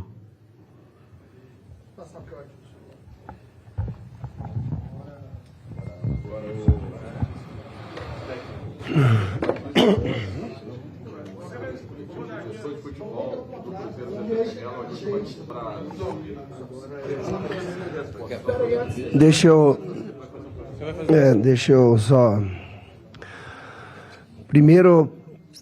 Deixa eu só... Primeiro,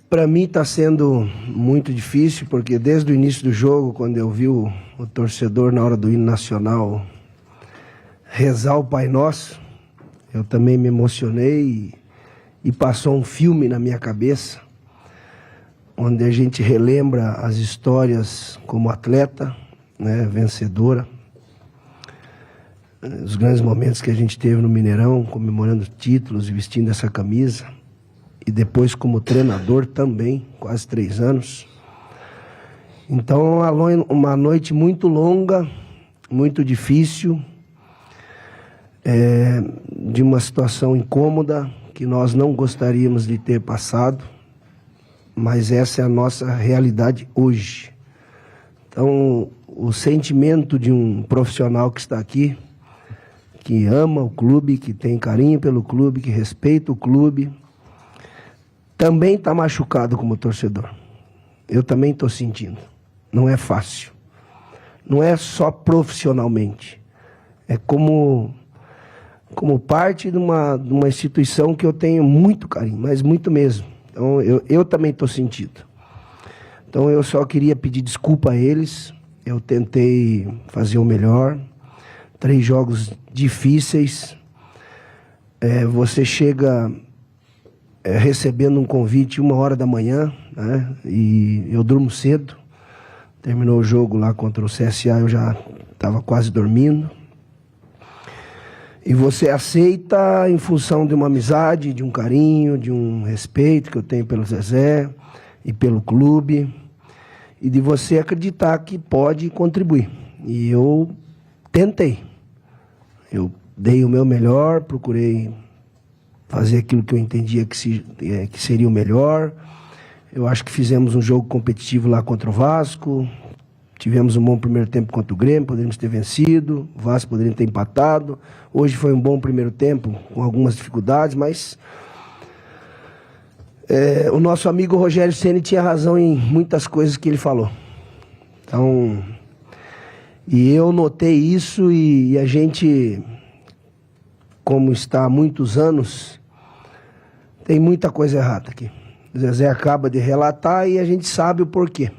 para mim está sendo muito difícil, porque desde o início do jogo, quando eu vi o torcedor na hora do hino nacional rezar o Pai Nosso, eu também me emocionei e passou um filme na minha cabeça, onde a gente relembra as histórias como atleta, né, vencedora, os grandes momentos que a gente teve no Mineirão, comemorando títulos e vestindo essa camisa, e depois como treinador também, quase 3 anos. Então, uma noite muito longa, muito difícil, de uma situação incômoda que nós não gostaríamos de ter passado, mas essa é a nossa realidade hoje. Então, o sentimento de um profissional que está aqui, que ama o clube, que tem carinho pelo clube, que respeita o clube, também está machucado como torcedor. Eu também estou sentindo. Não é fácil. Não é só profissionalmente. É como parte de uma instituição que eu tenho muito carinho, mas muito mesmo. Então, eu também estou sentindo. Então, eu só queria pedir desculpa a eles. Eu tentei fazer o melhor. 3 jogos difíceis. Você chega recebendo um convite 1h da manhã, né? E eu durmo cedo. Terminou o jogo lá contra o CSA, eu já estava quase dormindo. E você aceita em função de uma amizade, de um carinho, de um respeito que eu tenho pelo Zezé e pelo clube, e de você acreditar que pode contribuir. E eu tentei. Eu dei o meu melhor, procurei fazer aquilo que eu entendia que seria o melhor. Eu acho que fizemos um jogo competitivo lá contra o Vasco. Tivemos um bom primeiro tempo contra o Grêmio, poderíamos ter vencido. O Vasco poderia ter empatado. Hoje foi um bom primeiro tempo, com algumas dificuldades, mas o nosso amigo Rogério Ceni tinha razão em muitas coisas que ele falou. Então, e eu notei isso e a gente, como está há muitos anos, tem muita coisa errada aqui. O Zezé acaba de relatar e a gente sabe o porquê.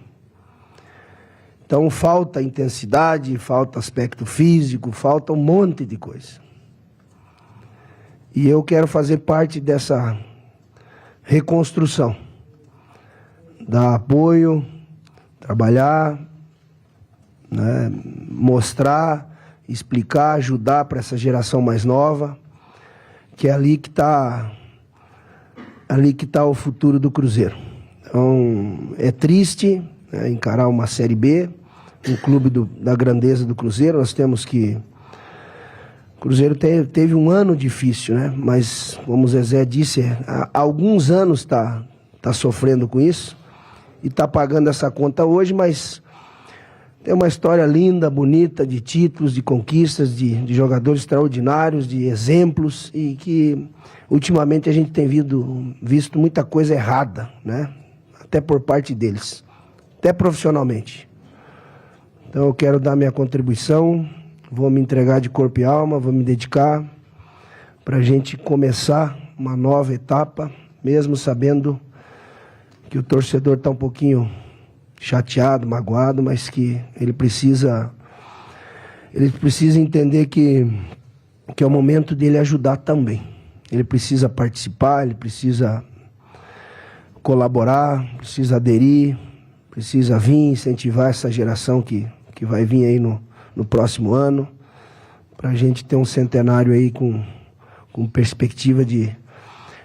Então falta intensidade, falta aspecto físico, falta um monte de coisa. E eu quero fazer parte dessa reconstrução. Dar apoio, trabalhar, né, mostrar, explicar, ajudar para essa geração mais nova, que é ali que está o futuro do Cruzeiro. Então, é triste, né, encarar uma Série B, um clube da grandeza do Cruzeiro. Nós temos que... O Cruzeiro teve um ano difícil, né? Mas, como o Zezé disse, há alguns anos está sofrendo com isso e está pagando essa conta hoje, mas tem uma história linda, bonita, de títulos, de conquistas, de jogadores extraordinários, de exemplos, e que ultimamente a gente tem visto muita coisa errada, né? Até por parte deles, até profissionalmente. Então eu quero dar minha contribuição, vou me entregar de corpo e alma, vou me dedicar para a gente começar uma nova etapa, mesmo sabendo que o torcedor está um pouquinho chateado, magoado, mas que ele precisa entender que é o momento dele ajudar também. Ele precisa participar, ele precisa colaborar, precisa aderir, precisa vir incentivar essa geração que vai vir aí no próximo ano, para a gente ter um centenário aí com perspectiva de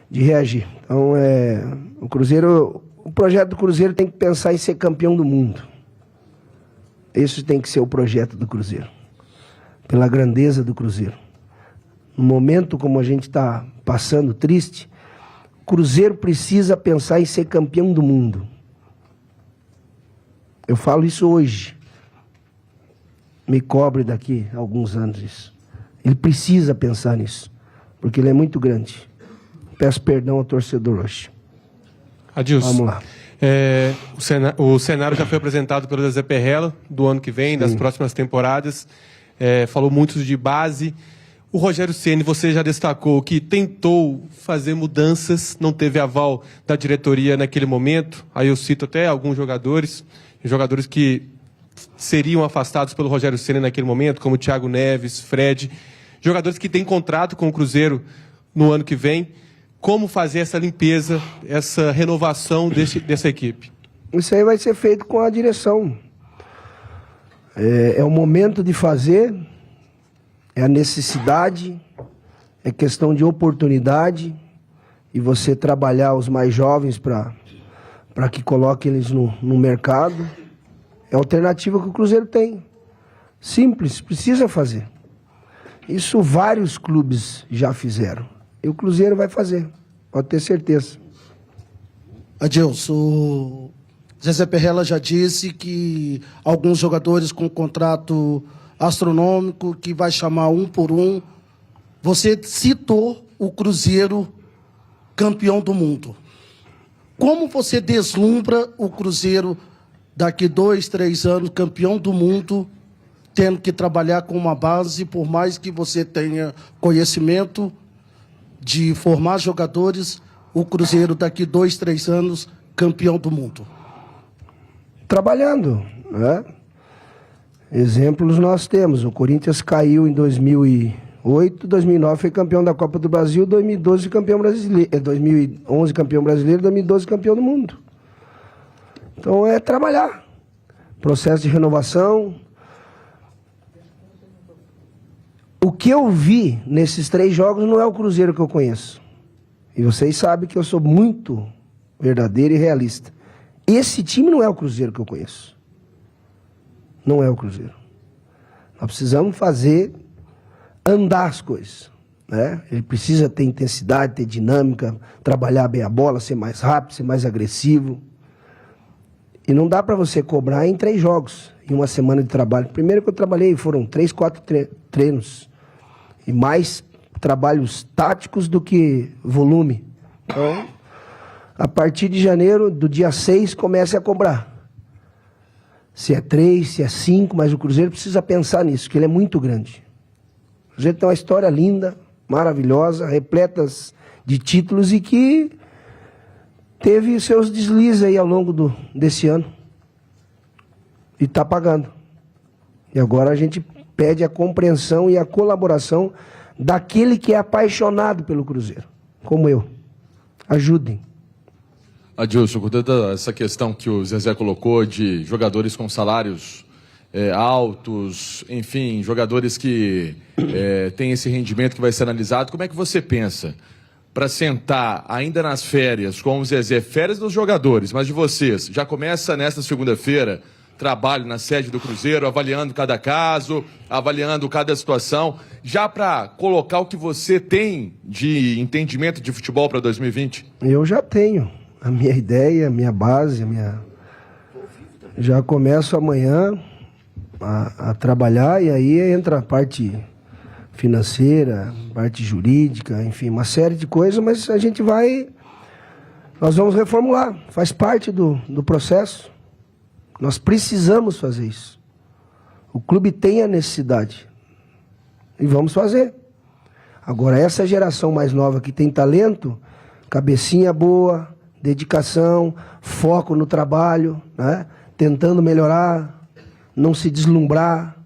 reagir. Então, o projeto do Cruzeiro tem que pensar em ser campeão do mundo. Esse tem que ser o projeto do Cruzeiro, pela grandeza do Cruzeiro. No momento como a gente está passando triste, o Cruzeiro precisa pensar em ser campeão do mundo. Eu falo isso hoje. Me cobre daqui a alguns anos isso. Ele precisa pensar nisso, porque ele é muito grande. Peço perdão ao torcedor hoje. Adilson, vamos lá. O cenário já foi apresentado pelo Zezé Perrella, do ano que vem, sim, das próximas temporadas. Falou muito de base. O Rogério Ceni, você já destacou que tentou fazer mudanças, não teve aval da diretoria naquele momento. Aí eu cito até alguns jogadores que seriam afastados pelo Rogério Ceni naquele momento, como Thiago Neves, Fred, jogadores que têm contrato com o Cruzeiro no ano que vem. Como fazer essa limpeza, essa renovação dessa equipe? Isso aí vai ser feito com a direção. É o momento de fazer, é a necessidade, é questão de oportunidade, e você trabalhar os mais jovens para que coloque eles no mercado. É a alternativa que o Cruzeiro tem. Simples, precisa fazer. Isso vários clubes já fizeram. E o Cruzeiro vai fazer, pode ter certeza. Adilson, o Zezé Perrella já disse que alguns jogadores com contrato astronômico, que vai chamar um por um. Você citou o Cruzeiro campeão do mundo. Como você deslumbra o Cruzeiro daqui 2, 3 anos, campeão do mundo, tendo que trabalhar com uma base, por mais que você tenha conhecimento de formar jogadores, o Cruzeiro daqui 2, 3 anos, campeão do mundo? Trabalhando, né? Exemplos nós temos. O Corinthians caiu em 2008, 2009 foi campeão da Copa do Brasil, 2012 campeão brasileiro, 2011 campeão brasileiro, 2012 campeão do mundo. Então é trabalhar. Processo de renovação. O que eu vi nesses 3 jogos não é o Cruzeiro que eu conheço. E vocês sabem que eu sou muito verdadeiro e realista. Esse time não é o Cruzeiro que eu conheço. Não é o Cruzeiro. Nós precisamos fazer andar as coisas, né? Ele precisa ter intensidade, ter dinâmica, trabalhar bem a bola, ser mais rápido, ser mais agressivo. E não dá para você cobrar em 3 jogos, em uma semana de trabalho. Primeiro que eu trabalhei, foram 3, 4 treinos. E mais trabalhos táticos do que volume. Então, a partir de janeiro, do dia 6, comece a cobrar. Se é 3, se é 5, mas o Cruzeiro precisa pensar nisso, que ele é muito grande. O Cruzeiro tem uma história linda, maravilhosa, repletas de títulos e que teve seus deslizes aí ao longo desse ano. E está pagando. E agora a gente pede a compreensão e a colaboração daquele que é apaixonado pelo Cruzeiro, como eu. Ajudem. Adilson, com toda essa questão que o Zezé colocou de jogadores com salários altos, enfim, jogadores que têm esse rendimento que vai ser analisado, como é que você pensa para sentar ainda nas férias com o Zezé, férias dos jogadores, mas de vocês, já começa nesta segunda-feira trabalho na sede do Cruzeiro, avaliando cada caso, avaliando cada situação, já para colocar o que você tem de entendimento de futebol para 2020? Eu já tenho a minha ideia, a minha base, já começo amanhã a trabalhar e aí entra a parte financeira, parte jurídica, enfim, uma série de coisas, mas nós vamos reformular, faz parte do processo. Nós precisamos fazer isso. O clube tem a necessidade e vamos fazer. Agora, essa geração mais nova que tem talento, cabecinha boa, dedicação, foco no trabalho, né? Tentando melhorar, não se deslumbrar.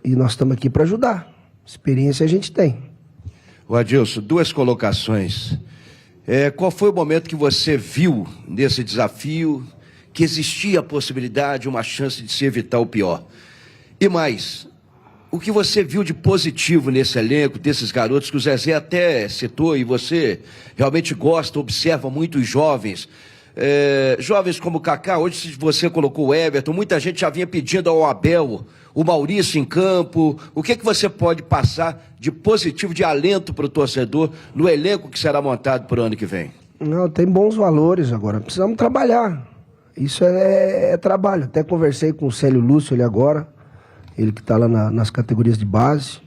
E nós estamos aqui para ajudar. Experiência a gente tem. O Adilson, 2 colocações. Qual foi o momento que você viu nesse desafio que existia a possibilidade, uma chance de se evitar o pior? E mais, o que você viu de positivo nesse elenco, desses garotos que o Zezé até citou e você realmente gosta, observa muito os jovens? Jovens como o Kaká, hoje você colocou o Everton, muita gente já vinha pedindo ao Abel, o Maurício em campo. O que você pode passar de positivo, de alento para o torcedor no elenco que será montado para o ano que vem? Não, tem bons valores agora, precisamos trabalhar. Isso é trabalho. Até conversei com o Célio Lúcio ali agora, ele que está lá nas categorias de base.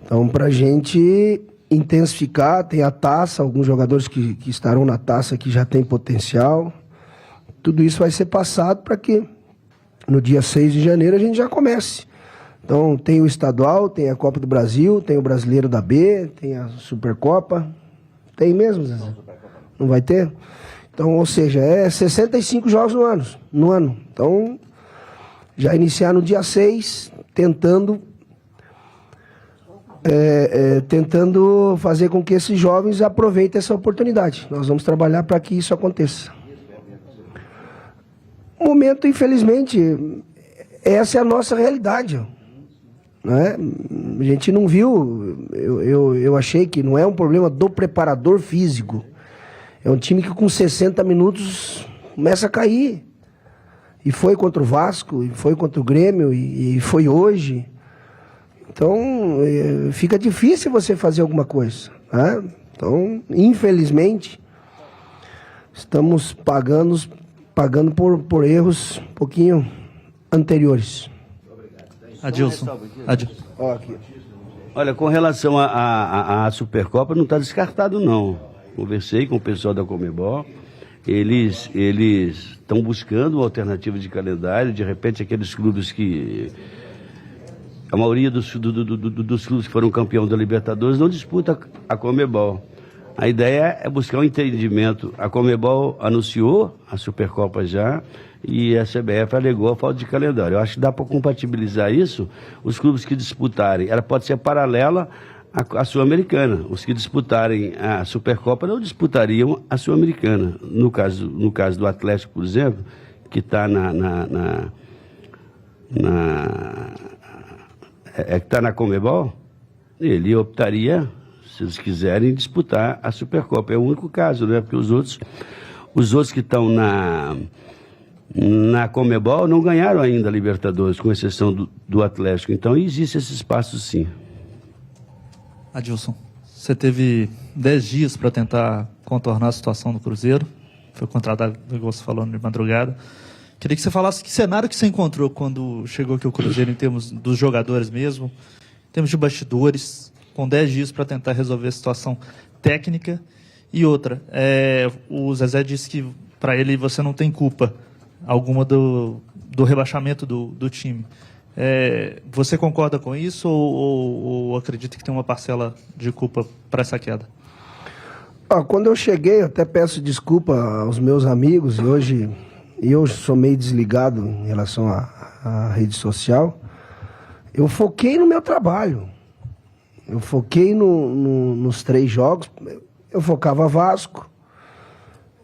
Então, para a gente intensificar, tem a taça, alguns jogadores que estarão na taça que já tem potencial. Tudo isso vai ser passado para que no dia 6 de janeiro a gente já comece. Então, tem o estadual, tem a Copa do Brasil, tem o Brasileiro da B, tem a Supercopa. Tem mesmo, Zezé? Não vai ter? Então, ou seja, 65 jogos no ano. Então, já iniciar no dia 6, tentando fazer com que esses jovens aproveitem essa oportunidade. Nós vamos trabalhar para que isso aconteça. O momento, infelizmente, essa é a nossa realidade. Né? A gente não viu, eu achei que não é um problema do preparador físico. É um time que com 60 minutos começa a cair. E foi contra o Vasco, e foi contra o Grêmio, e foi hoje. Então, fica difícil você fazer alguma coisa. Né? Então, infelizmente, estamos pagando por erros um pouquinho anteriores. Adilson. Ó, aqui. Olha, com relação à Supercopa, não está descartado, não. Conversei com o pessoal da Conmebol. Eles estão buscando uma alternativa de calendário. De repente, aqueles clubes que... A maioria dos clubes que foram campeão da Libertadores não disputa a Conmebol. A ideia é buscar um entendimento. A Conmebol anunciou a Supercopa já e a CBF alegou a falta de calendário. Eu acho que dá para compatibilizar isso. Os clubes que disputarem, ela pode ser paralela à Sul-Americana. Os que disputarem a Supercopa não disputariam a Sul-Americana. No caso do Atlético, por exemplo, que está na Conmebol, ele optaria, se eles quiserem, disputar a Supercopa. É o único caso, né? Porque os outros que estão na Conmebol não ganharam ainda a Libertadores, com exceção do Atlético. Então, existe esse espaço, sim. Adilson, você teve 10 dias para tentar contornar a situação do Cruzeiro. Foi contratado, igual você falou, de madrugada. Queria que você falasse que cenário que você encontrou quando chegou aqui o Cruzeiro, em termos dos jogadores mesmo, em termos de bastidores, com 10 dias para tentar resolver a situação técnica. E outra, o Zezé disse que para ele você não tem culpa alguma do rebaixamento do time. Você concorda com isso ou acredita que tem uma parcela de culpa para essa queda? Quando eu cheguei, eu até peço desculpa aos meus amigos, e hoje eu sou meio desligado em relação à rede social. Eu foquei no meu trabalho. Eu foquei nos 3 jogos. Eu focava Vasco,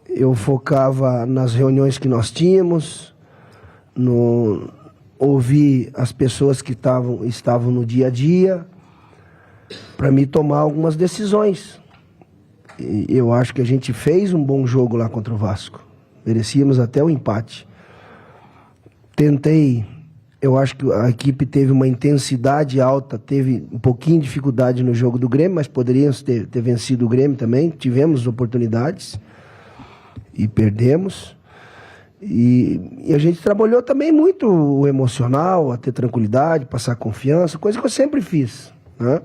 eu focava nas reuniões que nós tínhamos, ouvir as pessoas que estavam no dia a dia, para me tomar algumas decisões. E eu acho que a gente fez um bom jogo lá contra o Vasco. Merecíamos até o empate. Eu acho que a equipe teve uma intensidade alta, teve um pouquinho de dificuldade no jogo do Grêmio, mas poderíamos ter vencido o Grêmio também. Tivemos oportunidades e perdemos. E a gente trabalhou também muito o emocional, a ter tranquilidade, passar confiança, coisa que eu sempre fiz, né?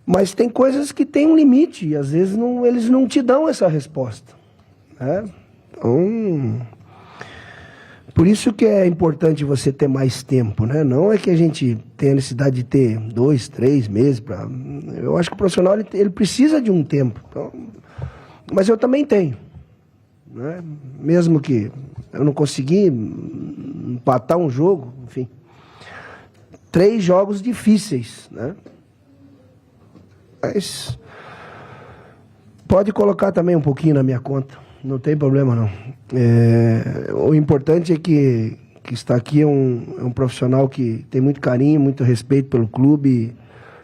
Mas tem coisas que têm um limite e às vezes eles não te dão essa resposta, né? Então, por isso que é importante você ter mais tempo, né? Não é que a gente tenha necessidade de ter 2, 3 meses. Eu acho que o profissional ele precisa de um tempo. Então, mas eu também tenho, né? Mesmo que eu não consegui empatar um jogo, enfim. 3 jogos difíceis, né? Mas pode colocar também um pouquinho na minha conta. Não tem problema, não. O importante é que está aqui um profissional que tem muito carinho, muito respeito pelo clube,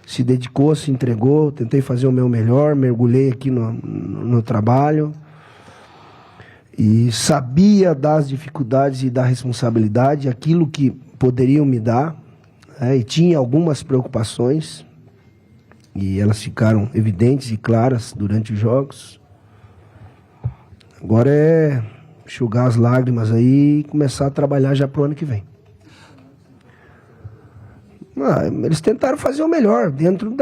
se dedicou, se entregou, tentei fazer o meu melhor, mergulhei aqui no trabalho e sabia das dificuldades e da responsabilidade, aquilo que poderiam me dar, e tinha algumas preocupações e elas ficaram evidentes e claras durante os jogos. Agora é enxugar as lágrimas aí e começar a trabalhar já pro ano que vem. Eles tentaram fazer o melhor dentro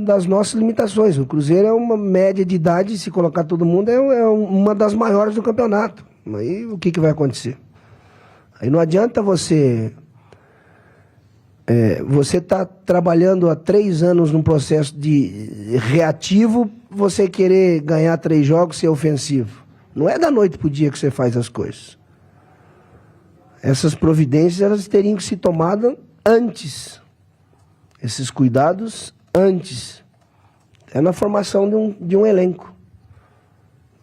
das nossas limitações. O Cruzeiro é uma média de idade, se colocar todo mundo, é uma das maiores do campeonato. Aí o que vai acontecer? Aí não adianta você tá trabalhando há 3 anos num processo de reativo, você querer ganhar 3 jogos, ser ofensivo. Não é da noite pro dia que você faz as coisas. Essas providências elas teriam que ser tomadas antes. Esses cuidados antes. É na formação de um elenco.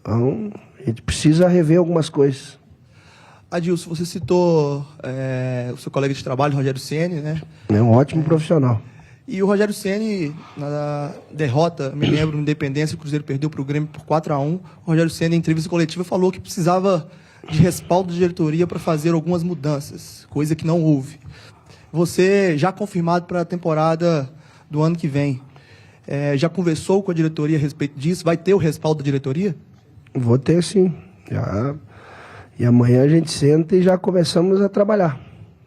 Então, a gente precisa rever algumas coisas. Adilson, você citou o seu colega de trabalho, Rogério Ceni, né? É um ótimo profissional. E o Rogério Ceni, na derrota, me lembro, Independência, o Cruzeiro perdeu para o Grêmio por 4-1. O Rogério Ceni, em entrevista coletiva, falou que precisava de respaldo de diretoria para fazer algumas mudanças, coisa que não houve. Você, já confirmado para a temporada do ano que vem, já conversou com a diretoria a respeito disso? Vai ter o respaldo da diretoria? Vou ter, sim. Já. E amanhã a gente senta e já começamos a trabalhar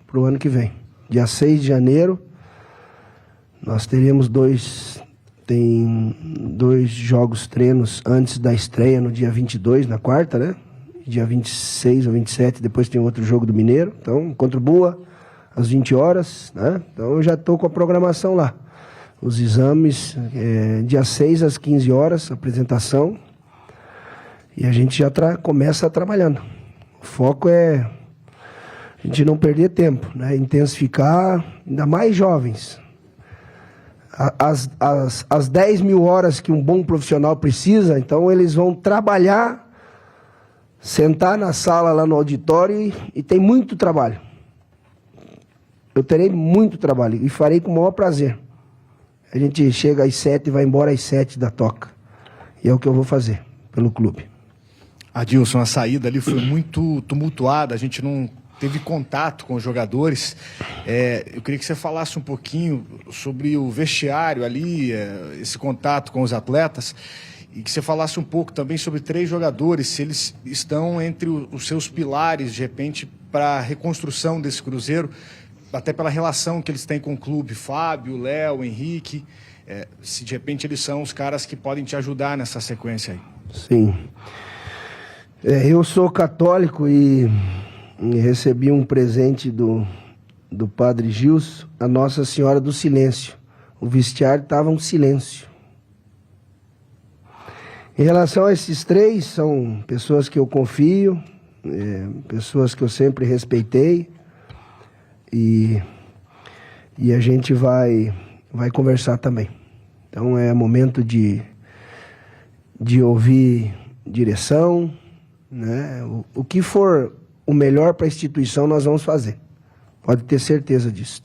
para o ano que vem. Dia 6 de janeiro, nós teríamos dois jogos treinos antes da estreia, no dia 22, na quarta, né? Dia 26 ou 27, depois tem outro jogo do Mineiro. Então, contra o Boa, às 20 horas, né? Então, eu já estou com a programação lá. Os exames, dia 6 às 15 horas, apresentação. E a gente já começa trabalhando. O foco é a gente não perder tempo, né? Intensificar, ainda mais jovens. As 10 mil horas que um bom profissional precisa, então eles vão trabalhar, sentar na sala lá no auditório e tem muito trabalho. Eu terei muito trabalho e farei com o maior prazer. A gente chega às 7 e vai embora às 7 da toca. E é o que eu vou fazer pelo clube. Adilson, a saída ali foi muito tumultuada, a gente não teve contato com os jogadores. Eu queria que você falasse um pouquinho sobre o vestiário ali, esse contato com os atletas, e que você falasse um pouco também sobre 3 jogadores, se eles estão entre os seus pilares, de repente, para a reconstrução desse Cruzeiro, até pela relação que eles têm com o clube, Fábio, Léo, Henrique, se de repente eles são os caras que podem te ajudar nessa sequência aí. Sim. Eu sou católico e recebi um presente do padre Gilson, a Nossa Senhora do Silêncio. O vestiário estava um silêncio. Em relação a esses 3, são pessoas que eu confio, pessoas que eu sempre respeitei, e a gente vai conversar também. Então é momento de ouvir direção, né? O que for o melhor para a instituição nós vamos fazer. Pode ter certeza disso.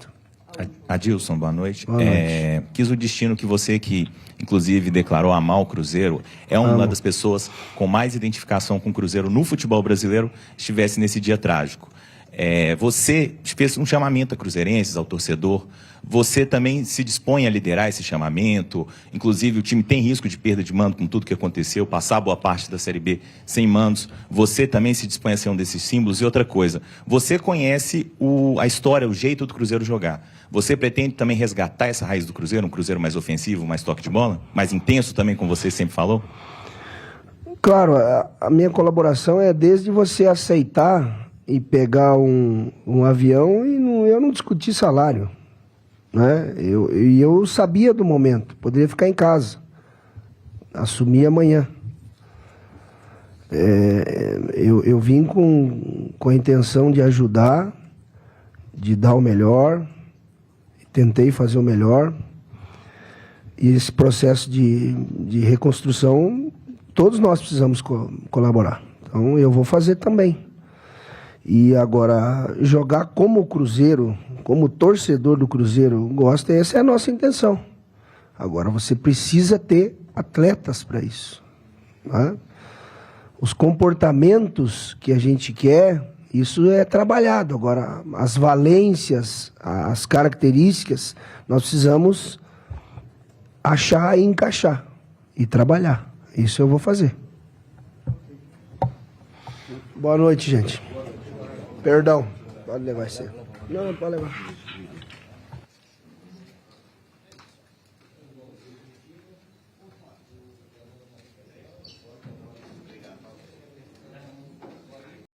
Adilson, boa noite. Boa noite. Quis o destino que você, que inclusive declarou amar o Cruzeiro, é uma das pessoas com mais identificação com o Cruzeiro no futebol brasileiro, estivesse nesse dia trágico. Você fez um chamamento a cruzeirenses, ao torcedor. Você também se dispõe a liderar esse chamamento. Inclusive, o time tem risco de perda de mando com tudo que aconteceu, passar boa parte da Série B sem mandos. Você também se dispõe a ser um desses símbolos. E outra coisa, você conhece a história, o jeito do Cruzeiro jogar. Você pretende também resgatar essa raiz do Cruzeiro, um Cruzeiro mais ofensivo, mais toque de bola? Mais intenso também, como você sempre falou? Claro, a minha colaboração é desde você aceitar e pegar um avião e eu não discutir salário, né? Eu sabia do momento, poderia ficar em casa, assumir amanhã. Eu vim com a intenção de ajudar, de dar o melhor, tentei fazer o melhor, e esse processo de reconstrução, todos nós precisamos colaborar. Então eu vou fazer também. E agora, jogar como o Cruzeiro, como torcedor do Cruzeiro gosta, essa é a nossa intenção. Agora, você precisa ter atletas para isso, né? Os comportamentos que a gente quer, isso é trabalhado. Agora, as valências, as características, nós precisamos achar e encaixar e trabalhar. Isso eu vou fazer. Boa noite, gente. Perdão. Pode levar isso aí. Não, pode levar.